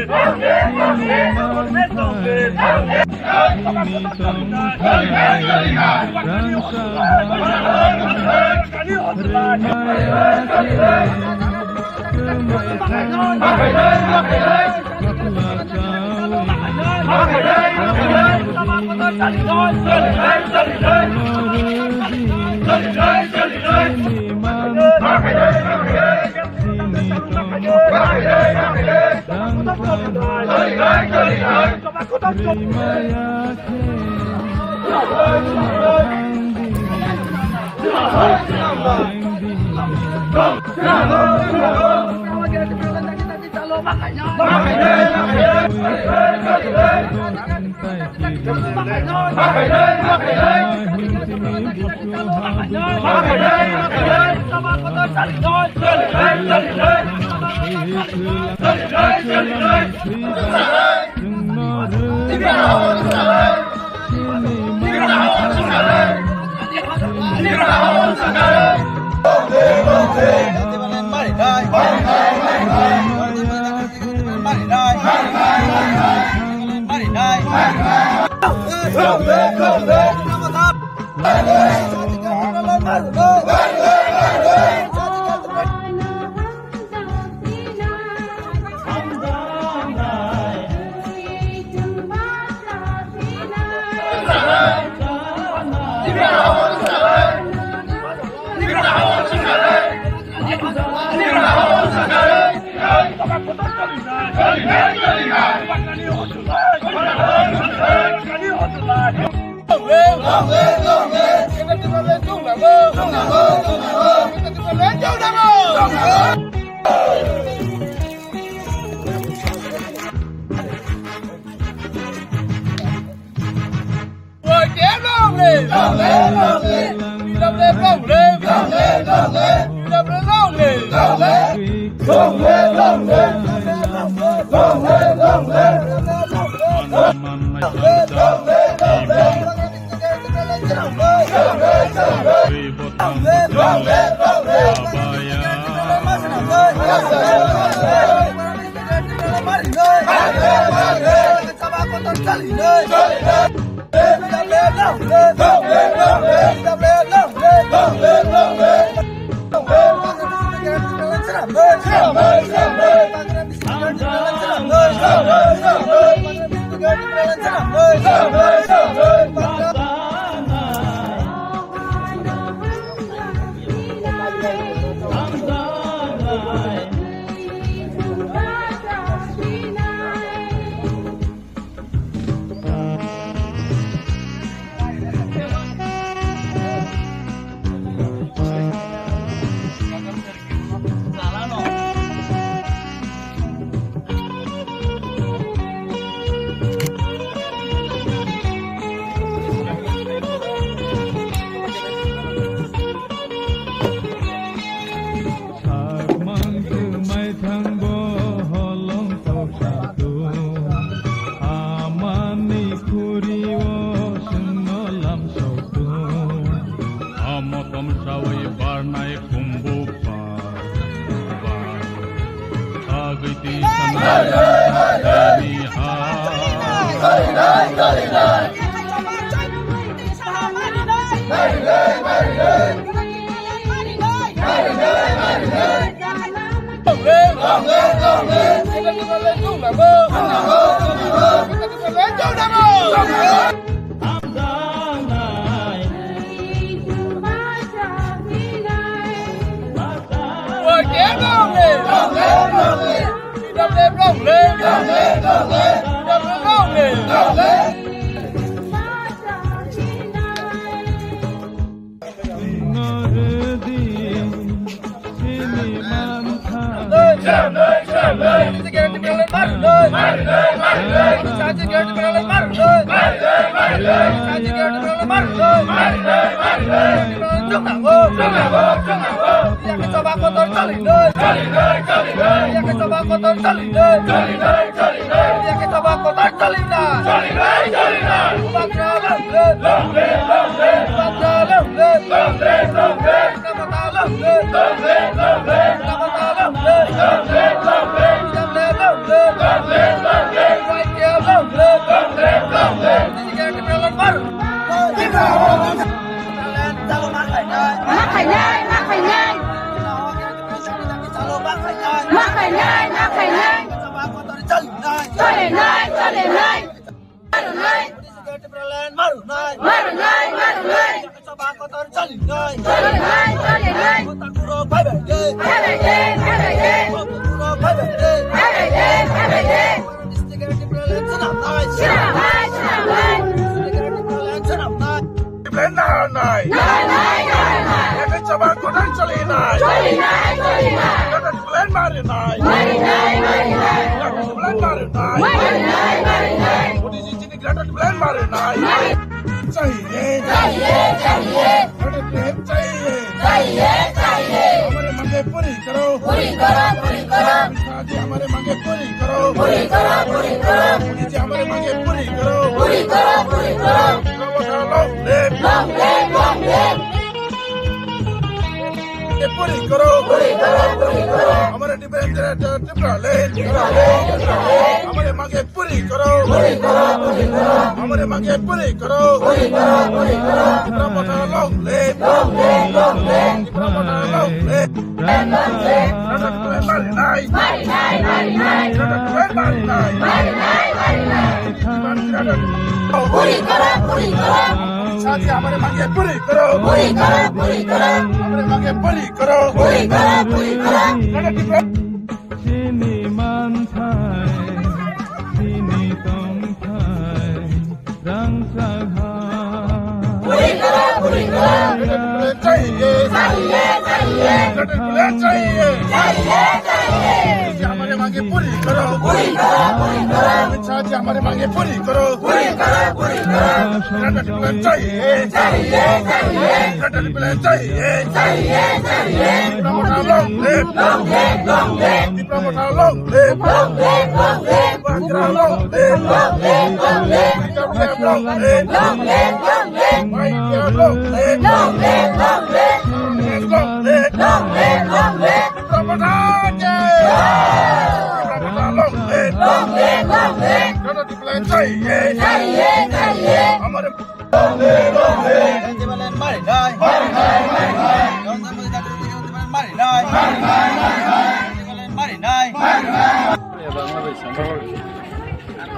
giti sanai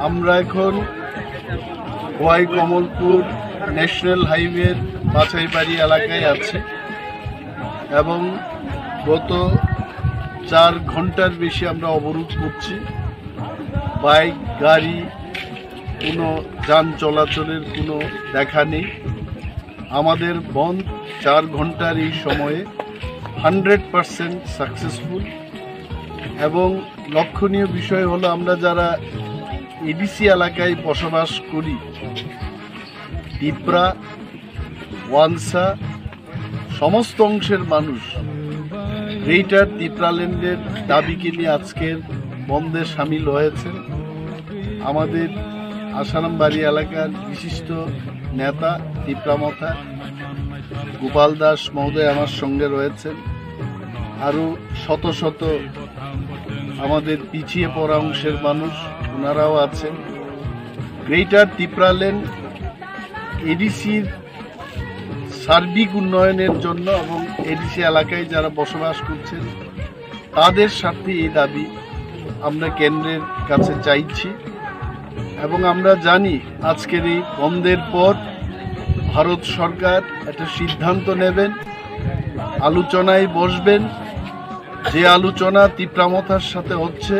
আমরা এখন Y Kamalpur national হাইওয়ের মাছাইবাড়ি এলাকায় আছি এবং গত 4 ঘন্টার বেশি আমরা অবরোধ করছি। বাইক গাড়ি কোনো যান চলাচলের কোনো দেখা নেই। আমাদের বন্ধ 4 ঘন্টার এই সময়ে 100% সাকসেসফুল এবং লক্ষণীয় বিষয় হলো আমরা যারা এডিসি এলাকায় বসবাস করি, টিপরা, ওয়ানসা সমস্ত অংশের মানুষ গ্রেটার টিপরাল্যান্ডের দাবিকে নিয়ে আজকের বন্ধে সামিল হয়েছেন। আমাদের আসারামবাড়ি এলাকার বিশিষ্ট নেতা টিপরামথা গোপাল দাস মহোদয় আমার সঙ্গে রয়েছেন। আরও শত শত আমাদের পিছিয়ে পড়া অংশের মানুষ ওনারাও আছেন। গ্রেটার ত্রিপুরাল্যান্ড এডিসির সার্বিক উন্নয়নের জন্য এবং এডিসি এলাকায় যারা বসবাস করছেন তাদের সাথে এই দাবি আমরা কেন্দ্রের কাছে চাইছি। এবং আমরা জানি আজকের এই বন্ধের পর ভারত সরকার একটা সিদ্ধান্ত নেবেন, আলোচনায় বসবেন। যে আলোচনা তীব্রামথার সাথে হচ্ছে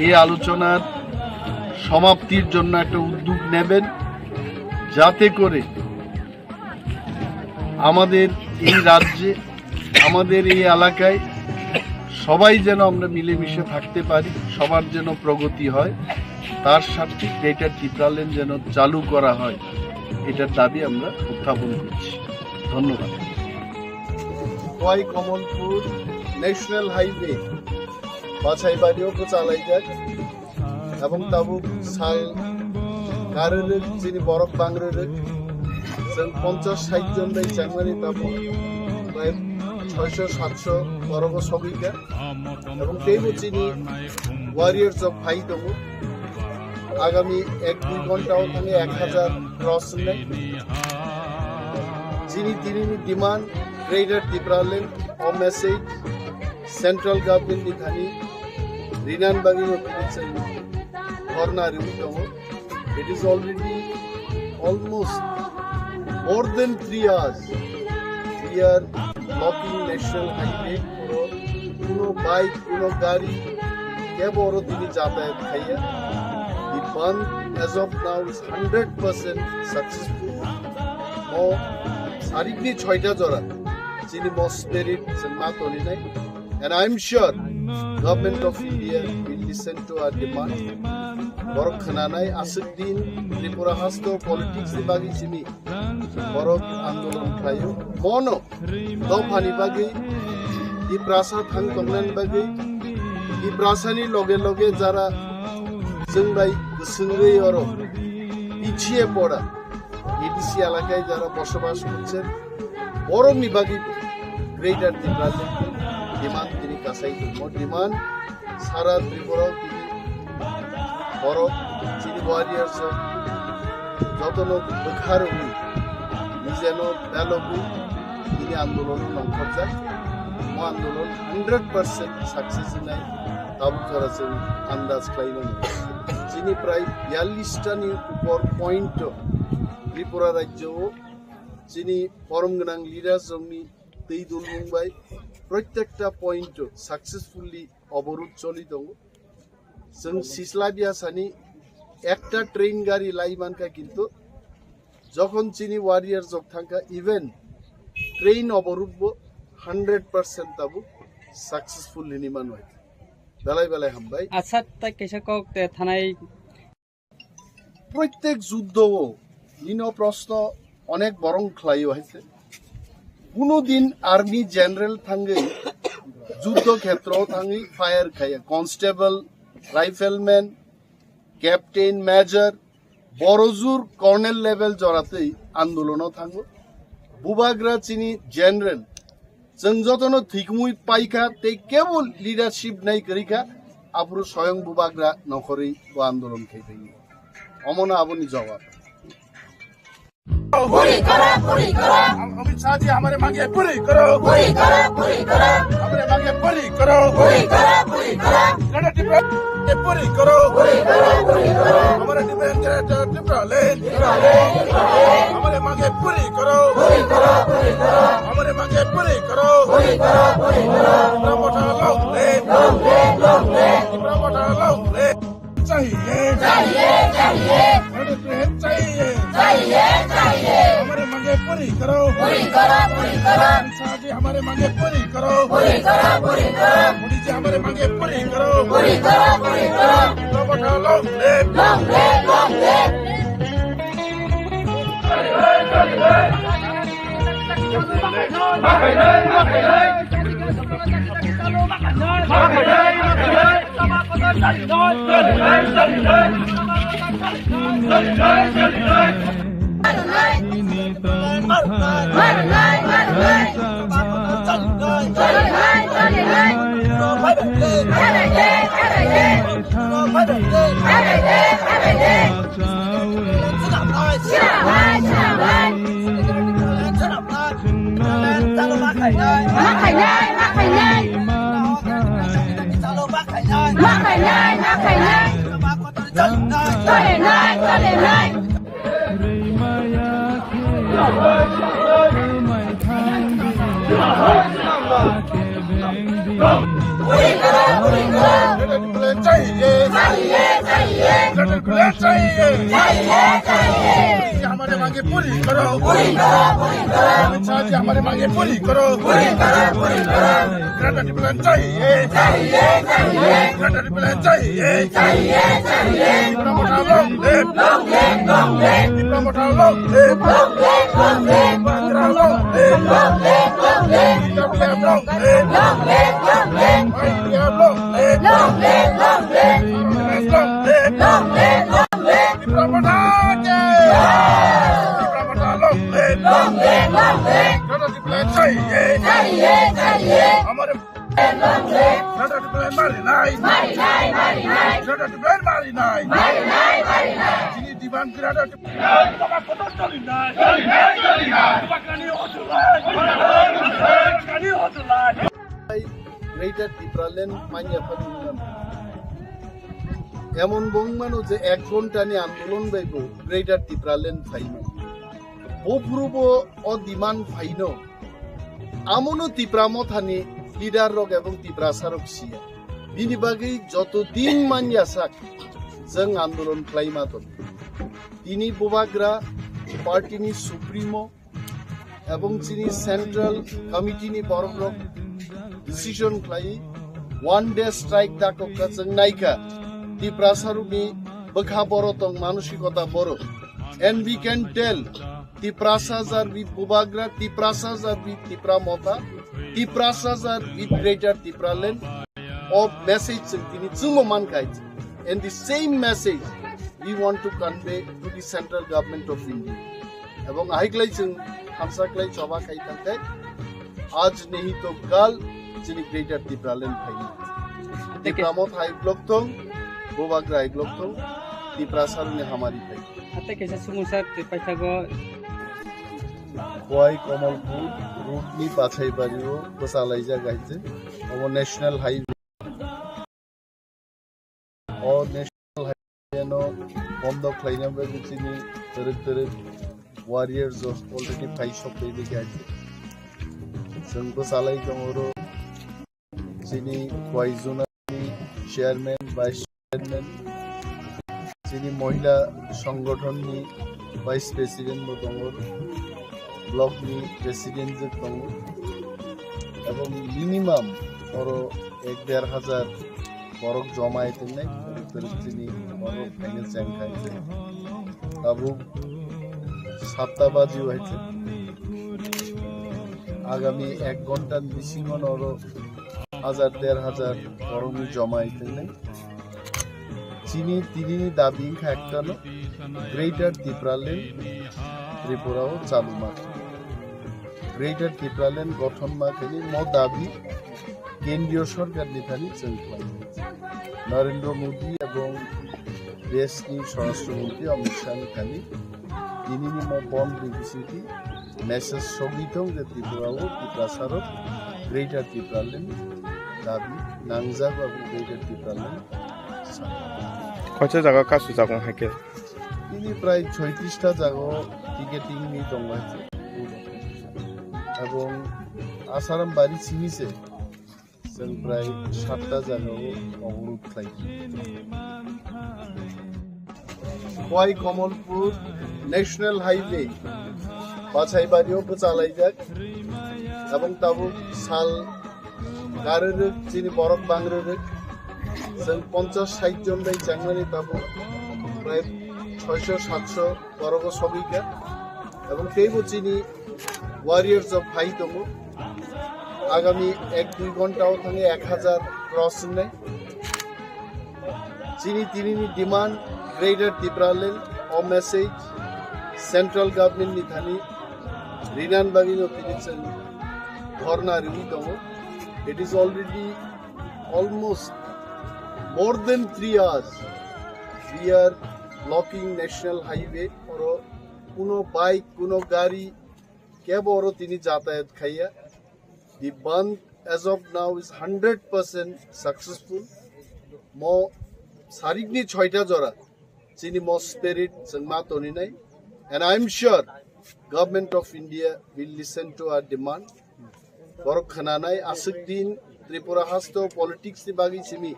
এই আলোচনার সমাপ্তির জন্য একটা উদ্যোগ নেবেন, যাতে করে আমাদের এই রাজ্যে আমাদের এই এলাকায় সবাই যেন আমরা মিলেমিশে থাকতে পারি, সবার যেন প্রগতি হয়, তার সাথে গ্রেটার ত্রিপুরাল্যান্ড যেন চালু করা হয়, এটার দাবি আমরা উত্থাপন করছি। ধন্যবাদ। খোয়াই কমলপুর ন্যাশনাল হাইওয়ে বাছাইবাড়িও চালাই যাক এবং তাবুক সাল কারের যিনি বরফ বাংরের जों 50-60 জন दै চাংমারি তাবো প্রায় 600-700 বরফ সগিকা এবং তেইবো চিনি ওয়ারিয়ার্স অফ ফাই দङ আগামী 1-2 ঘন্টাও থানে 1000 ক্রস নেই যিনি তিনি ডিমান্ড গ্রেটার ত্রিপুরাল্যান্ড ও মেসেজ সেন্ট্রাল গভর্নমেন্ট नि थानी रिनान बागी होते धरना रिउ दङ it is already almost more than 3 hours we are blocking national highway কোনো বাইক কোনো গাড়ি কে বড় দিনে যাতায়াত খাইয়া the band as of now is 100% successful ও সারিকনি 6টা জোড়া যিনি মোস্ট স্পিরিট মাতনি নাই and I am sure government of India will listen to our demand Borok খানানাই আসুদ্দিন Tripura হাস্ত politics বাগি চিনি বরক আন্দোলন খায়ো মনো দফানি বাগি ই প্রাসা থাং তংনান বাগি ই প্রাসানি লগে লগে যারা जोंबाय गोसोङै অর পিছিয়ে পড়া এডিসি এলাকায় যারা বসবাস করছেন বরং বাগি গ্রেটার ত্রিপুরাল্যান্ড ডিমান্ড তিনি কাছাই ডিমান্ড সারা ত্রিপুরা বরফ চিনি ওয়ারিয়ার্স যতন দোখার হই নিজেনো বেলবুই তিনি আন্দোলন লঙ্ঘন ও আন্দোলন 100% সাকসেস নাই তাবু যারা जों আন্দাজ খাইনো যিনি প্রায় 42টানি উপর পয়েন্ট ত্রিপুরা রাজ্য যিনি পরম গোনাं লিডার जोंनि दै दुल मुंबाई প্রত্যেকটা পয়েন্ট সাকসেসফুলি অবরোধ চলি দङ जों सिस्लाबिया सानि একটা ট্রেন গাড়ি লাইমানকা কিন্তু যখন চিনি ওয়ারিয়ার্স অফ থাকা ইভেন ট্রেন অবরোধ 100% তাবু সাকসেসফুল নিমান হয় বেলায় বেলায় হামবাই আচ্ছা তাই কেশকক থানায় প্রত্যেক যুদ্ধ নিন প্রশ্ন অনেক বরং খ্লাই হয়েছে কোনদিন আর্মি জেনারেল থাঙ্গে যুদ্ধ ক্ষেত্র থাঙ্গি ফায়ার খায় কনস্টেবল রাইফেলম্যান ক্যাপ্টেন মেজর বড়জুর কর্নেল লেভেল জড়াতেই আন্দোলনও থাকবো বুবাগ্রা চিনি জেনারেল जों যতন ঠিকমুই পাইখা তে কেবল লিডারশিপ নাই করিখা আবরু স্বয়ং বুবাগ্রা নকরেই ও আন্দোলন খেতে অমনা আবনি জবাব पूरी करो अमित शाह जी हमारे मांगे पूरी करो हमारे मांगे पूरी करो पूरी करो हमारे डिमांड त्रिपुरालैंड हमारे मांगे पूरी करो हमारे मांगे पूरी करो चाहिए हमारे मांगे पूरी करो शाह जी हमारे मांगे पूरी करो मोदी जी हमारे मांगे पूरी करो Bye. हमारे मांगे पूरी करो, अमित शाह जी हमारे मांगे पूरी करो, ग्रेटर डिप्लोमेट चाहिए, ग्रेटर डिप्लोमेट चाहिए, डिप्लोमेट গ্রেটার ত্রিপুরাল্যান্ড মাইয়া ফালিলাম এমন বংমানো যে 1 ঘন্টা নিয়ে আন্দোলন বাইব গ্রেটার ত্রিপুরাল্যান্ড ফাইনো বফুরুব অ ডিমান্ড ফাইনো আমনো ত্রিপুরামো থানি লিডার রক এবং ত্রিপুরাসারক সিয়া বিনি বাগै যতদিন মানিয়া সাক जों आंदोलन खालामा दं दिनै बुबाग्रा पार्टीनि सुप्रिमो এবং যিনি সেন্ট্রাল কমিটিनि बर'क डिसिजन खालायो 1 डे स्ट्राइक दाखोखा जों नायखा ত্রিপুরাসারুनि बखा बर' दं मानसिकता बर' and we can tell ত্রিপুরাসার with बुबाग्रा ত্রিপুরাসার with ত্রিপুরামতা ত্রিপুরাসার with greater Tripuraland of message जों दिनै जोंबो मानखायो and the same message we want to convey to the central government of India. এবং আইকলাই जों হামসাকলাই চবা খাই থাকতে আজ नहीं तो कल যিনি গ্রেটার ত্রিপুরাল্যান্ড ফাইনি ত্রিপুরামত হাই ব্লক দं बुबाग्रा हाई ब्लक दं ত্রিপুরাসারুনি हामारि फाइ हाते कैसे सुमुसार पाइथागो गय कमलपुर रूटनि बाछाइबारियाव बोसालाइजा गाइजे अब national highway a national highway बंद खालामनाय बिदिनि दोरोक वारियर्स अलरेडि फाइ सप्ताहनि गाइजे जों बोसालाइ दङरो जिनि गयजुनानि चेयारमैन वाइस चेयारमैन जिनि महिला संगठननि वाइस प्रेसिडेंट दङरो ब्लकनि प्रेसिडेंट दङ এবং मिनिमाम और 1-1,500 बरक जमाय दोननाय जिनि बरक फाइनो जेंखायजे दाबो 7টা बाजियाव हायছে आगामी 1 घंटा बिसिङाव और 1,000-1,500 बरकनि जमाय दोननाय जिनि दिनैनि दाबि एकटानो ग्रेटार ত্রিপুরাল্যান্ড त्रिपुराव चालू माखो ग्रेटार ত্রিপুরাল্যান্ড गठन माखोनि म दाबि केंद्रीय सरकारनि थानि जों खालामो नरेंद्र मोदी एवं देशनि स्वराष्ट्रमंत्री अमित शाहनि थानि दिनैनि म बन बिबिसिनि मेसेज सगिदों जे त्रिपुराव ত্রিপুরাসারক ग्रेटार ত্রিপুরাল্যান্ড दाबि नांजाबो ग्रेटार ত্রিপুরাল্যান্ড কয়টা জায়গা কাজু জাগং হাইকে তিনি প্রায় 36টা জায়গা টিকেটিংনি দंगाছে এবং আসারাম বাড়ি চিনিছে जों প্রায় 7টা জায়গাও অবরোধ খাইছি गय कमलपुर नेशनल हाइवे बाछाइबारियावबो चालायजाक এবং তাবো साल गारोरोक जिनि बरक बांग्रोरोक जों 50-60 जन बाय चांगनानि ताबो प्राय 600-700 बरक सबिका এবং तेबो जिनि वारियर्स अफ हाई दङ आगामी 1-2 घंटाव थाङे 1000 क्रस होनाय जिनि दिनैनि डिमान्ड ग्रेटार ত্রিপুরাল্যান্ড अ मेसेज सेंट्रल गवर्नमेंट नि थानि रिनानबागिनो तिनिचन धरना रिवि दङ it is already almost more than 3 hours. We are blocking national highway or kuno bike, kuno gari, cab or tini jatayat khaiya. The band as of now is 100% successful. Mo sarigni choita jora, chini mo spirit sangma toni nai, and I'm sure Government of India will listen to our demand. Borok khananai asik din Tripura hasto politics ni bagi simi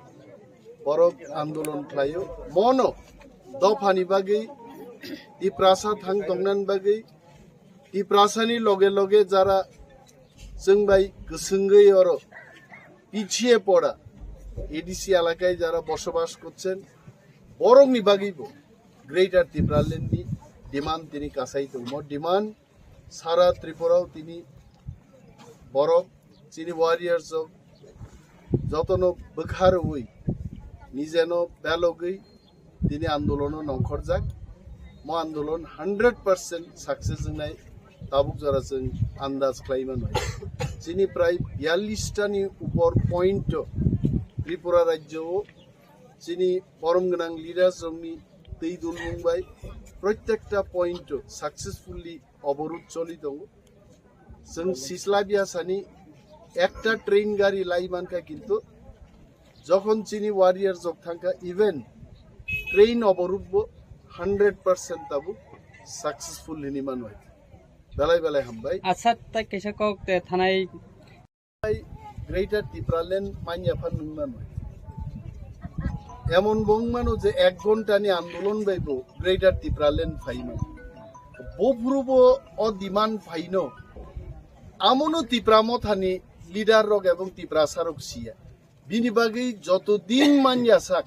borok andolon khlayo mono dofani bagi ti prasa thang tongnan bagi ti prasani loge loge jara जोंबाय गोसोंगै और পিছিয়ে পড়া ADC এলাকায় যারা বসবাস করছেন বরংনি বাগিবো greater ত্রিপুরাল্যান্ডনি demand তিনি কাছাই দङ demand সারা ত্রিপুরাও তিনি বরক চিনি ওয়ারিয়ার্স যতনো বখার হই নিজেনো বেলগৈ তিনি আন্দোলন নংখরজাক ম আন্দোলন 100% সাকসেস জনাই ताबुक जरा जों आन्दाज खालामो नय जोंनि प्राय 42टानि उपर पॉइंट त्रिपुरा राज्योआव जोंनि परम गोनां लिडार जोंनि दै दुल बुंबाय प्रत्येकटा पॉइंट सक्सेसफुली अबरुद चलि दङ जों सिसला बियासानि একটা ট্রেন গাড়ি লাইমানকা কিন্তু যখন চিনি ওয়ারিয়ার জক থাকা ইভেন ট্রেন অবরুদ্ধ 100% তাবুক সাকসেসফুল নিমান হয় বেলায় বেলায় হামবাই আচ্ছা তাই কেসা কক থানায় গ্রেটার ত্রিপুরাল্যান্ড মাইয়াফান নুমান এমন বংমানো যে 1 ঘন্টা নি আন্দোলন বাইব গ্রেটার ত্রিপুরাল্যান্ড ফাইনো বপুরব অ ডিমান্ড ফাইনো আমনো ত্রিপুরামো থানি লিডার রগ এবং ত্রিপুরাসারক সিয়া বিনি বাগै যতদিন মানিয়া সাক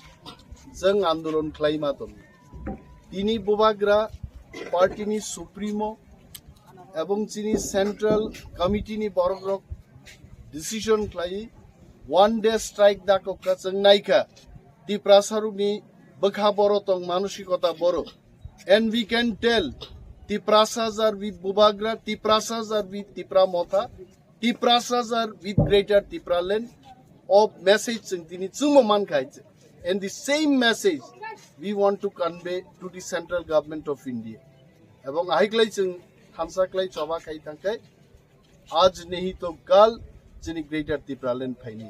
जों আন্দোলন খালাইমা দङ তিনি বুবাগ্রা পার্টিনি সুপ্রিমো এবং চিনি সেন্ট্রাল কমিটিনি বরগ্রক ডিসিশন খালাই 1 ডে স্ট্রাইক দাককা जों नायखा ত্রিপুরাসারুনি বখা বড় তং মানসিকতা বড় এন্ড উই ক্যান টেল ত্রিপুরাসাজার উইথ বুবাগ্রা ত্রিপুরাসাজার উইথ ত্রিপুরামথা ত্রিপুরাসাজার with greater Tripuraland of message जों दिनै जोंबो मानखायचे and the same message we want to convey to the central government of India এবং আইক্লাই जों हामसाक्लाई सभा खाई थांखाय आज नहीं तो कल जोंनि ग्रेटार ত্রিপুরাল্যান্ড फाइनि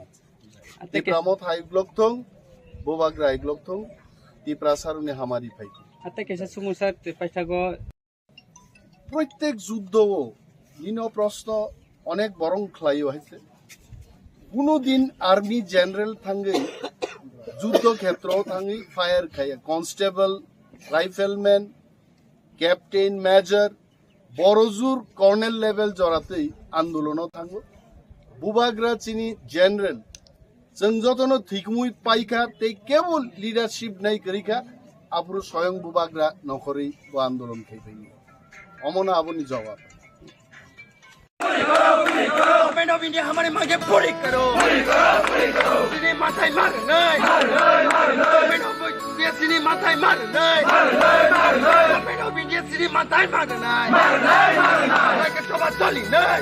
ত্রিপুরাमथ हाइ ब्लक थं बुबाग्रा हाइ ब्लक थं ত্রিপুরাসারুনি हामारि फाइ আতে কেসা সমস্যা পাইথাগো প্রত্যেক যুদ্ধও ইনো প্রশ্ন অনেক বরং খ্লাইও হইছে কোনদিন আর্মি জেনারেল থাঙ্গै যুদ্ধ ক্ষেত্র থাঙ্গै ফায়ার খায়া কনস্টেবল রাইফেলম্যান ক্যাপ্টেন মেজর বড়জুর কর্নেল লেভেল জরাতেই আন্দোলনও থাঙ্গো বুবাগ্রা চিনি জেনারেল जों যতনো ঠিকমুই পাইখা তে কেবল লিডারশিপ নাই করিখা আপুরো স্বয়ং বুবাগ্রা নখরেই ও আন্দোলন খাইবাই অমনা আবনি জবাব गवर्नमेंट ऑफ इंडिया हमारे मांगे पूरी करो सिने माथाय मार नहीं गवर्नमेंट ऑफ इंडिया सिने माथाय मार नहीं गवर्नमेंट ऑफ इंडिया सिने माथाय मार नहीं के सभा चली नहीं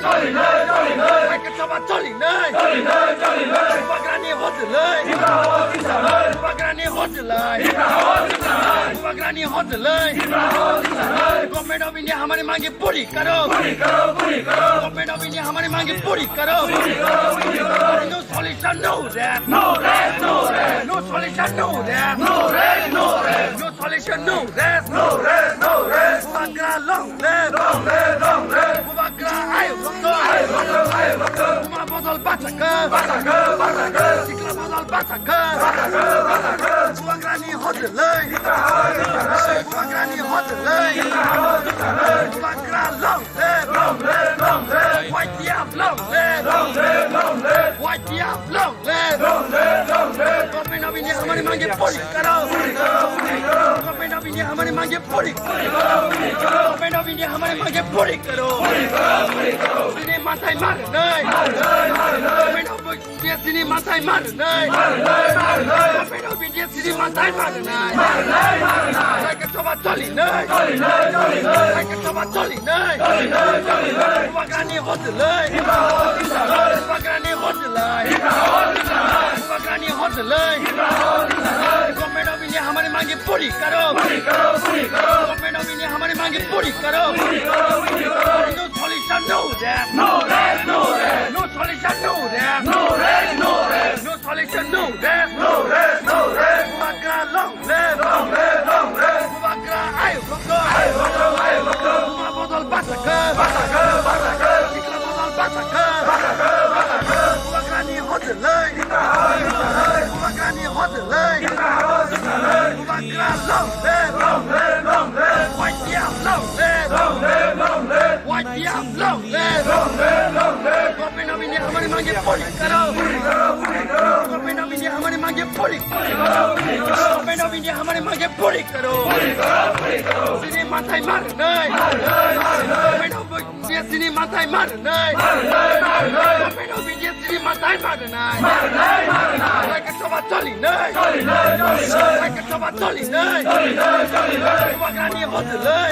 के सभा चली नहीं बगरानी होत नहीं बगरानी होत नहीं बगरानी होत नहीं गवर्नमेंट ऑफ इंडिया हमारे मांगे पूरी करो गवर्नमेंट ऑफ इंडिया हमारी मांगे पूरी करो no solution no rap no rap no rap no solution no rap no rap no rap no solution no rap no rap no rap Bubagra long rap Bubagra आयो बक्तो बुमा बदल बाचका सिक्ला बदल बाचका बुबाग्रा नि होटलै बुबाग्रा नि होटलै Bubagra long rap White diap long live White diap long live government of India हमारे मांगे पूरी करो गवर्नमेंट ऑफ इंडिया हमारे मांगे पूरी गवर्नमेंट ऑफ इंडिया हमारे मांगे पूरी करो सिने माथाय मार नहीं गवर्नमेंट ऑफ इंडिया सिने माथाय मार नहीं गवर्नमेंट ऑफ इंडिया सिने माथाय मार नहीं के सभा चली नहीं के सभा चली नहीं बगानी होत लै बगानी होत लै उपग्रानी होटलै गवर्नमेंट ऑफ इंडिया हमारी मांगे पूरी करो गवर्नमेंट ऑफ इंडिया हमारी मांगे पूरी करो no solution no that no solution no that no solution no that उपग्रा लॉन्ग लिव उपग्रा आयो उपग्रा बदल बासकर इकला बदल बासकर उपग्रानी होटलै उपग्रानी होटलै उपग्रा long live white yam long live white yam long live government of India हमारी मांगे पूरी करो गवर्नमेंट ऑफ इंडिया हमारी मांगे पूरी गवर्नमेंट ऑफ इंडिया हमारी मांगे पूरी करो सिनी माथाय मार नहीं गवर्नमेंट ऑफ इंडिया सिनी माथाय मार नहीं गवर्नमेंट ऑफ इंडिया सिनी माथाय मार नहीं like सभा चली नहीं like सभा चली नहीं उपग्रानी होटलै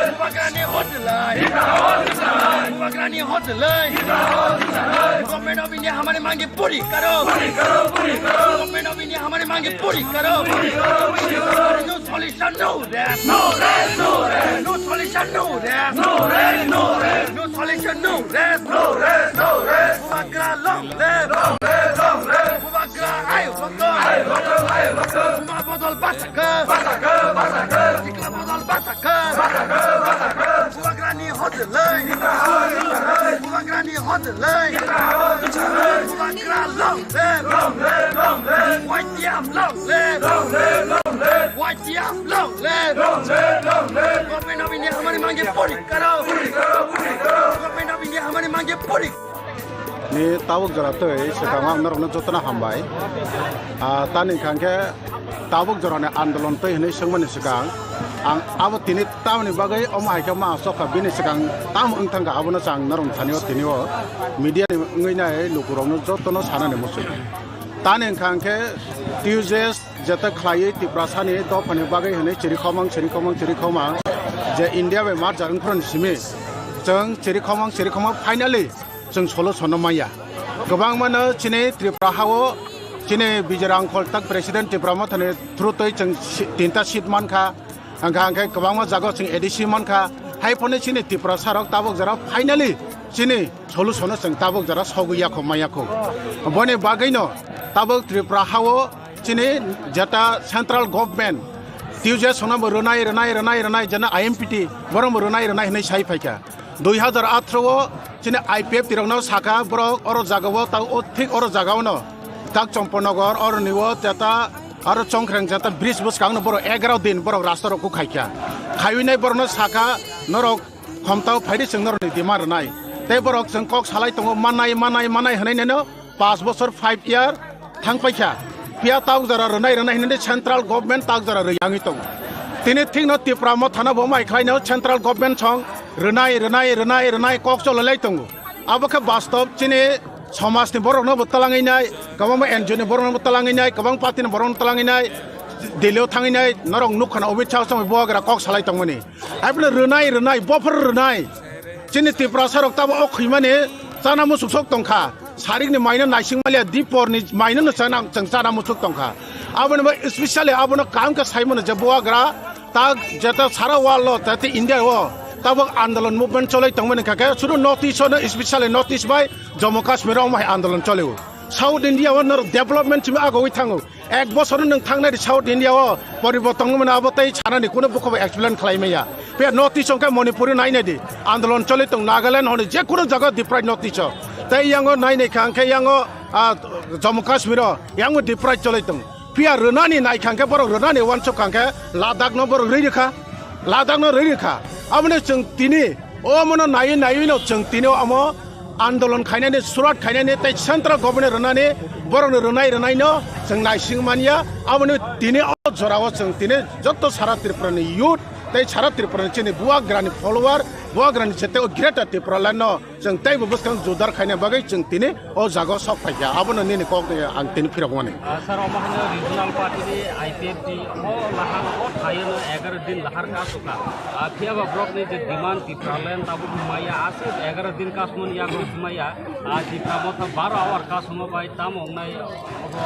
उपग्रानी होटलै उपग्रानी होटलै गवर्नमेंट ऑफ इंडिया हमारी मांगे पूरी करो गवर्नमेंट ऑफ इंडिया हमारी मांगे पूरी करो no solution no that no solution no that no solution no that उपग्रा लॉन्ग लिव उपग्रा आयो बदल बासकर इकला बदल बासकर उपग्रानी होटलै उपग्रानी होटलै उपग्रा long live white yam long live white yam long live government of India हमारी मांगे पूरी करो गवर्नमेंट ऑफ इंडिया हमारी मांगे पूरी ni tabuk jora tei sekang ang norok jotna hambai tani kangke tabuk jora ne andolon tei hene sengmani sekang ang abo tini tamni bagai omai ka ma soka bini sekang tam ungtang ka abono sang norong thanio tinio media ni ngai nai lukurong jotno sanane musu tani kangke tuesdays jata khlai tiprasani do phane bagai hene chiri khomang je india be mar jarung khron simi jeng chiri khomang finally जों सल' सनमाया गोबां मानो चिने त्रिपुरा हावो चिने बिजरां खलताक president Tripura मा थाने थ्रुतै जों 3टा seat मानखा आंखा गोबां मा जागो जों एडिसि मानखा हाइफोने चिने त्रिपुरा सारक ताबक जरा फाइनाली चिने सल' सन जों ताबक जरा सगैयाखौ मायाखौ बने बागैनो ताबक त्रिपुरा हावो चिने जता सेंट्रल गवर्नमेंट तिउजे सनाबो रनाय जना आईएमपीटी बरम रनाय हनै साइ फाइका 2018 चिने आईपीएफ तिरंगना साका बरक और जागाव ता ठीक और जागावनो ताक चंपनगर और निव जता और चंख्रें जता ब्रिज बुसकांगनो बर 11 दिन बर रास्ता रकु खाइका खाइनाय बरनो साका नरक खमताव फाइदि जोंनर दिमार नाय ते बरक जों कक सालाय दङ मानाय हनैनो 5 बोसोर 5 इयार थांफाइका पिया ताव जरा रनाय हनै सेंट्रल गवर्नमेंट ताक जरा रयाङि दङ तिनि थिंनो त्रिपुरा म थाना बो माइख्लायनो सेंट्रल गवर्नमेंट सं रनाय कक चललाय दङ आबोखा वास्तव चिने समाजनि बरनो बतलाङैनाय गोबां एनजिअनि बरनो बतलाङैनाय गोबां पार्टिनि बरनो बतलाङैनाय दिल्लीयाव थाङैनाय नरं नुखाना अमित शाह सं बहागरा कक सालाय दङमोनि आइबले रनाय बफर रनाय चिने त्रिपुरा सारक ताबो अखैमाने जाना मुसुक दंखा सारिकनि माइनो नाइसिंमालिया दिपरनि माइनो जाना मुसुक दंखा आबोनो स्पेशली आबोनो कामका साइमोनो जे बहागरा ता जता सारा वालो तते इंडिया हो तब आंदोलन मुभमेंट चलै तंगमनि काके सुरु नॉर्थ ईस्ट ने स्पेशली नॉर्थ ईस्ट बाय जम्मू काश्मीर माय आंदोलन चलेव साउथ इंडिया व डेवलपमेंट सिम आगोय थाङो एक बोसोर नों थांनाय साउथ इंडिया व परिवर्तन मोन आबतै छानानि कुनो बुखौ एक्सप्लेन खालायमैया बे नॉर्थ ईस्ट का मणिपुर नायनाय दि आंदोलन चलै तंग नागालैंड होने जे कुनो जगह डिप्राइड नॉर्थ ईस्ट तै यांगो नायनाय खांखे यांगो जम्मू काश्मीर यांगो डिप्राइड चलै तंग पिया रनानि नाय खांखे बर रनानि वानसो खांखे लादाख न बर रैरिखा आमने जों तिनि ओ मनो नायै नो जों तिनि आमो आंदोलन खायनानै सुरात खायनानै तै सेंट्रल गवर्नमेंट रनानै बरनो रनाय नो जों नायसिं मानिया आमने तिनि जराव जों तिनि जत्त सारा त्रिपुरानि youth tei sara Tripura chini buwa grani follower buwa grani chete o greater Tripura lano jeng tei bubuskang jodar khaina bagai jeng tini o jago sok paikya abono nini kok ang tini piragwani sir omahane regional party di IPFT o lahar o thayen 11 din lahar ka suka phiaba block ni je demand Tripura land tabu maya ase 11 din ka sumun ya group maya Tripura motha 12 hour ka sumo bai tamo nai obo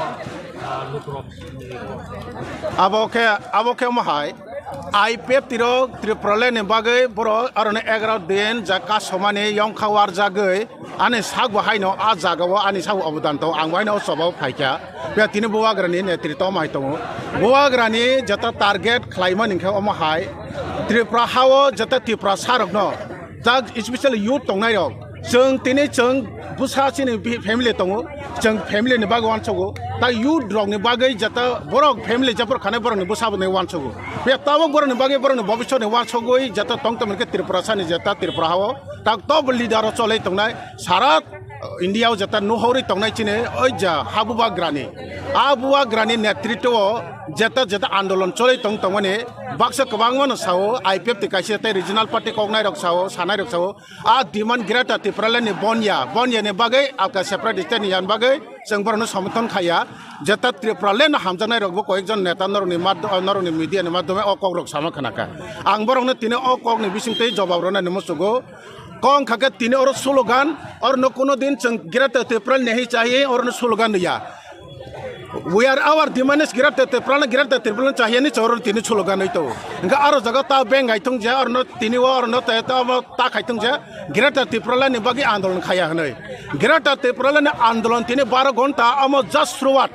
lukrok aboke mahai IPF tiro Tripura land ni bagai boro arone 11 din jaka somane yong khawar jagai ane sak bahai no a jagawo ani sak obodan to ang bahai no sobo paikya be tini buwa grani netrito mai to buwa grani jata target khlaima ningkha omahai Tripura hawo jata Tripura sarok no jak especially youth tongnai rok jeng tini jeng busa chini family tongo jeng family ni bagwan chogo ta youth rok ni bagai jata borok family japor khane borok ni busa ni wan chogo be tawo borok ni bagai borok ni bobishot ni wan chogo jata tongtom ke Tripura sani jata Tripura hawo tak top leader cholai tongnai sara India jata nuhori tongnai chine oi ja habuba grani netritwo jata andolon cholai tongmane baksa kabangman sao IPF te kaise te regional party kognai rok sao sanai rok sao a demand greater Tripura ni bonya ne bagai aka separate state ni yan bagai sengborno samthon khaya jata Tripura len hamjanai rok bo koekjon neta noroni media ni madhome o kok rok sama khanaka ang borok ne tine o kok ni bisingte jawab rona ni musugo kong khake tine or slogan और न कोनो दिन गिरफ्तार Tripura नहीं चाहिए और न slogan दिया we are our demand is गिरफ्तार Tripura चाहिए नहीं चोर तीन स्लोगन नहीं तो इनका आरो जगह ता बैंक आई तुम जा और न तीन वो और न ता खाई तुम जा गिरफ्तार Tripura ने बाकी आंदोलन खाया है नहीं गिरफ्तार Tripura ने आंदोलन तीन 12 घंटा अमो जस्ट शुरुआत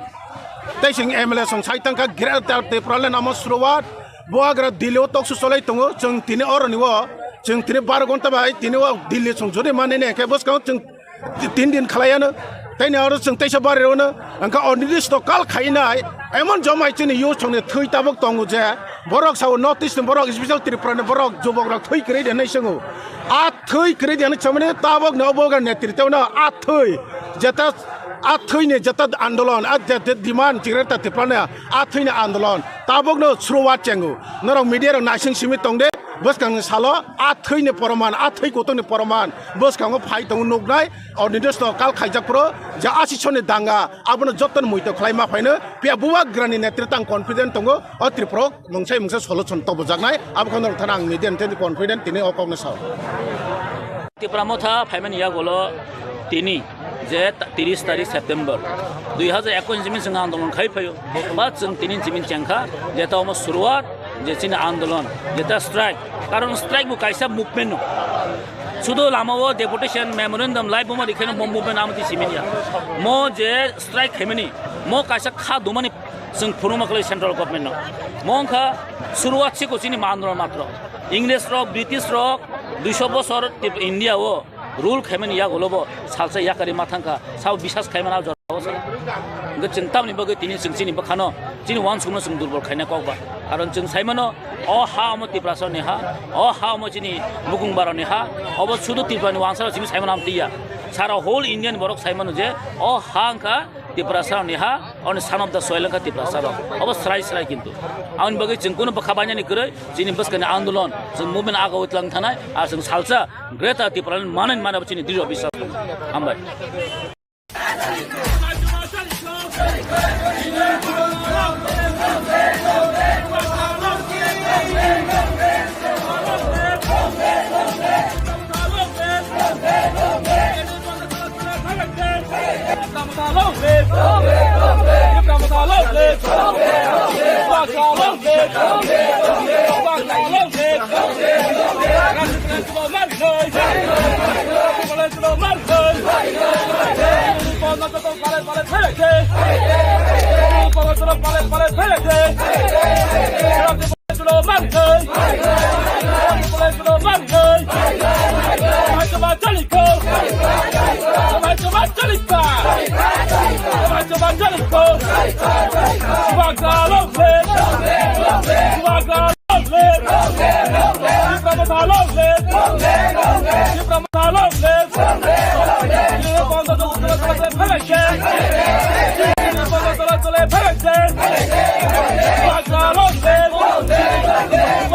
तैसिंग MLA संसाई तंका गिरफ्तार Tripura ने अमो शुरुआत वो अगर दिल्ली तक सुसलाई तुम जंग तीन और निवो जों तीन 12 घंटा बाय तीन दिल्ली संसदे माने ने के बस जों 3 दिन खलायानो तैने और जों तैसा बारेनो अंका अनिर्दिष्ट काल खाइनाय एमन जमाय चिनि यु संने थै ताबक दंगु जे बरक साव नॉर्थ ईस्ट बरक स्पेशल Tripura ने बरक जुबक रक थै करे देनै संगु आ थै करे देनै छमने ताबक न बगर नेतृत्व न आ थै जता आ थैने जता आंदोलन आ जता डिमांड जिरता Tripura ने आ थैने आंदोलन ताबक न शुरुआत चेंगु नरक मीडिया रक नासिं सिमित दंदे बसकांग सालो आ थैने परमान आ थै गतनि परमान बसकांग फाइ दं नगनाय और निर्दिष्ट काल खाइजाकप्रो जा आसिसने दांगा आबनो जतन मुइतो खलाइमा फाइनो पे बुवा ग्रानि नेतृत्व कॉन्फिडेंट दंगो अ Tripura मोनसे सलुशन तबजाकनाय आबखन थाना आं मीडिया टेन कॉन्फिडेंट तिनि अकगनो साव Tripura मथा फाइमेन या गलो तिनि जे 30 तारिख सेप्टेम्बर 2021 जिमिन जों आंदोलन खाइफायो बा जों तिनि जिमिन चेंखा जेता हम शुरुआत जे चिन आंदोलन जेता स्ट्राइक कारण स्ट्राइक बु काइसा मुभमेन्ट सुदो लामावो डेपुटेशन मेमोरेंडम लाइव बुमा दिखेन बम मुभमेन्ट आमति सिमिनिया मो जे स्ट्राइक खेमनि मो काइसा खा दुमानि जों फुरुमाखलै सेंट्रल गवर्नमेंट मोंखा शुरुआत से कोचिनि आंदोलन मात्र इंग्लिश रक ब्रिटिश रक 200 बছর इंडिया वो रूल खेमनि या गलोबो सालसा याकारि माथांखा साव बिसास खाइमाना जरावसा ग चिंतामनि बगे तिनि सिंसिनि बखानो तिनि वान सुमनो जों दुर्बल खाइना कबा कारण जों साइमानो अ हा अम Tripura नि हा अ हा अम चिनि मुगुंबार नि हा अब सुदु Tripura नि वानसा जों साइमाना आमतिया सारा होल इंडियन बरक साइमानो जे अ हांका Tripura नि हा अनि सान अफ द सोइल का Tripura अब स्राइ किन्तु आउन बगे जों कोनो बखाबाnya नि गरै जिनि बसकनि आन्दोलन जों मुभमेन्ट आगाव तलां थानाय आ जों सालसा ग्रेटर Tripura मानन मानब चिनि दृढ विश्वास हामबाय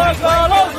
Fuck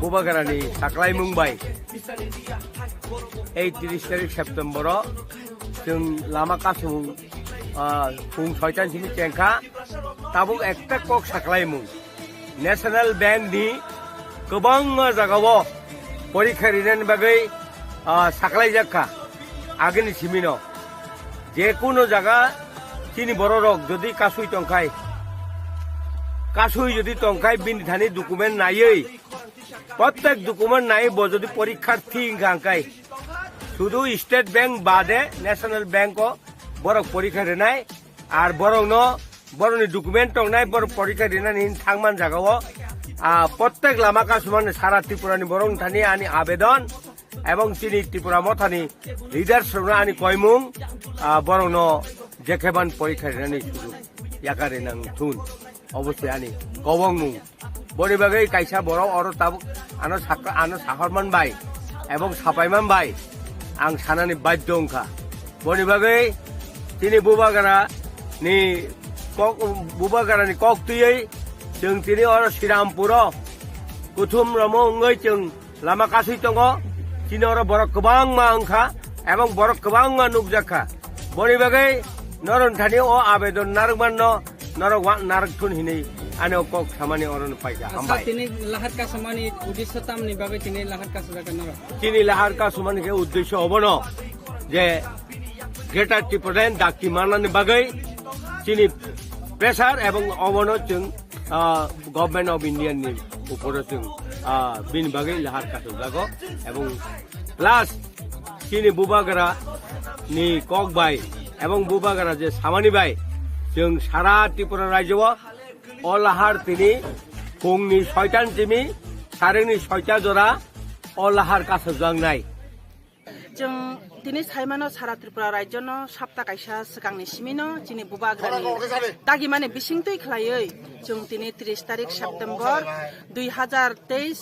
Bubagarani saklai Mumbai 30 tarik September जों लामा कासुं फुं 6 सिम चेंखा ताबुक एकटा कक साख्लायमु नेशनल बैंक नि गोबां जागाव परीक्षा रिनायनि बागै साख्लायजाखा आगोलनि सिमिनो जेकुनु जागा चिनि बर' रक जदि कासुइ टंकाय बिनि थानि डकुमेन्ट नायै प्रत्येक डकुमेन्ट नायै ब जदि परीक्षार्थी गांकाय শুধু স্টেট ব্যাংক বাদে ন্যাশনাল ব্যাংক বরক পরীক্ষা রেনাই আর বরংনি ডকুমেন্ট টংনাই বরক পরীক্ষা রেনানি থাংমান জাগাও প্রত্যেক লামা কাসুমান সারা ত্রিপুরানি বরং থানি আনি আবেদন এবং চিনি ত্রিপুরা মথানি লিডার্স আনি কয়মুং বরং জেখেবান পরীক্ষা রেনানি সুযোগ ইয়াকারে নাং থুন অবশ্যই আনি কবং মুং বনি বাগৈ কাইসা বড় অর তাবুক আনো সাহরমান বাই এবং সাপাইমান বাই आं सानानि बाध्य अंखा बनि बागै तिनि बुबागारानि कक तुयै जों तिनि अर श्रीरामपुर कुथुम रमो अंगै जों लामा कासुइ दङ तिनि अर बरक गोबां मा अंखा एबं बरक गोबां मा नुकजाखा बनि बागै नरनथानि अ आवेदन नारगमान नारक थुन हिनै आने कक सामानि अरन पाइजा हामबाय तिनि लाहार का सामानि उद्देश्य तामनि बागै तिनि लाहार का जागोन न तिनि लाहार का सामानि के उद्देश्य हबनो जे ग्रेटर टिपुरेन दाक्ति माननानि बागै तिनि प्रेसार एवं अबनो जों गभर्नमेंट ऑफ इंडिया नि ऊपर जों बिनि बागै लाहार का जागो एवं प्लस तिनि बुबागारा नि कक बाय एवं बुबागारा जे सामानि बाय जों सारा त्रिपुरा राज्यआव अलाहार तिनि फुंनि 6 सिमी सारेनि 6 जरा अलाहार कासुजांनाय जों दिनै साइमानो सारा त्रिपुरा राज्यनो सप्ता काइसा सिगांनि सिमिनो दिनै बुबाग्रानि दागि माने बिसिंतै खलायै जों दिनै 30 तारिख सेप्टेम्बर 2023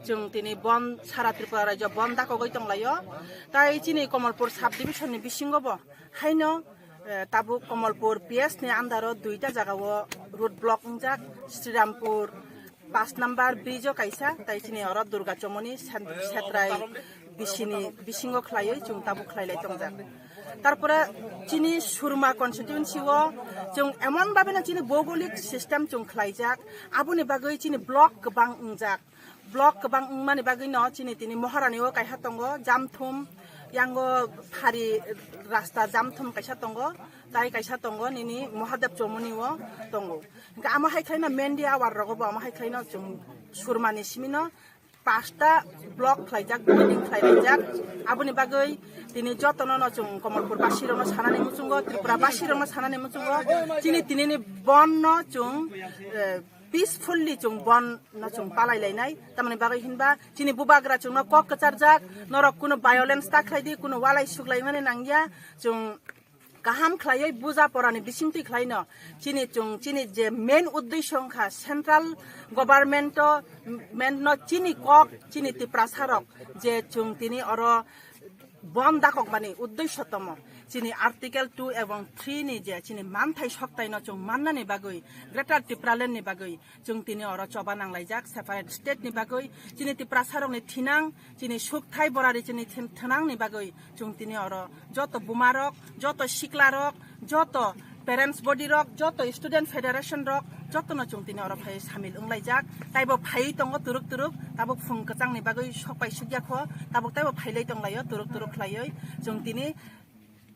जों दिनै बन सारा त्रिपुरा राज्य बन दाखगै दंलायो ताइ दिनै कमलपुर साब डिभिजननि बिसिंगबो हायनो ताबु कमलपुर पीएस नि आन्दारो 2टा जागाव रोड ब्लक उंजाक श्रीरामपुर 5 नम्बर ब्रिज काइसा ताइसिनि अर दुर्गा चमनी सेत्राय बिसिंग खलायै जों ताबु खलायलाय दंजाक तारपरे चिनि सुरमा कन्स्टिट्युएन्सिओ जों एमन बाबेना चिनि भौगोलिक सिस्टेम जों खलायजाक आबुनि बागै चिनि ब्लक गोबां उंजाक ब्लक गोबां माने बागै न चिनि तिनि महारानिओ काइहा दंगो जामथुम यांगो फारि रास्ता जामथुम काइसा दंगो ताइ काइसा दंगो निनि महादेव चमनिओ दंगो आमा हाइख्लायना मेन्डिया वार रगबो आमा हाइख्लायना जों सुरमानि सिमिनो 5टा ब्लक खलायजाक बिल्डिं खलायजाक आबुनि बागै दिनै जतननो जों कमलपुर बासिरनो सानानि मुचुंगो त्रिपुरा बासिरनो सानानि मुचुंगो तिनि बन्न जों peacefully जों बन न जों पालायलायनाय तामाने बागै हिनबा चिनि बुबाग्रा जों न कक कचारजाक नरक कुनो भायोलेन्स ताख्लायदि कुनो वालाय सुग्लायमाने नांगिया जों गाहाम खलायै बुजा परानि बिसिंति खलायनो चिनि जे मेन उद्देश्य खा सेन्ट्रल गभर्नमेन्ट मेन न चिनि कक चिनि त्रिपुरा सारक जे जों तिनि अर बन दाखक माने उद्देश्य तम चिनि आर्टिकल 2 एवं 3 नि जे चिनि मानथाय सक्तायनो जों माननानि बागै ग्रेटर त्रिपुरालेण्ड नि बागै जों तिनि अर चबा नांलायजाक सेपारेट स्टेट नि बागै चिनि त्रिपुरा सारकनि थिनां चिनि सुखथाय बरारि चिनि थनां नि बागै जों तिनि अर जत बुमारक जत सिक्लारक जत पेरेन्ट्स बडी रक जत स्टुडेन्ट फेडरेशन रक जतनो जों तिनि अर फाय सामिल उंलायजाक ताइबो फाय दंगो तुरुक ताबो फुं कचांनि बागै सपाय सुग्याखो ताबो ताइबो फायलै दंलायो तुरुक खलायै जों तिनि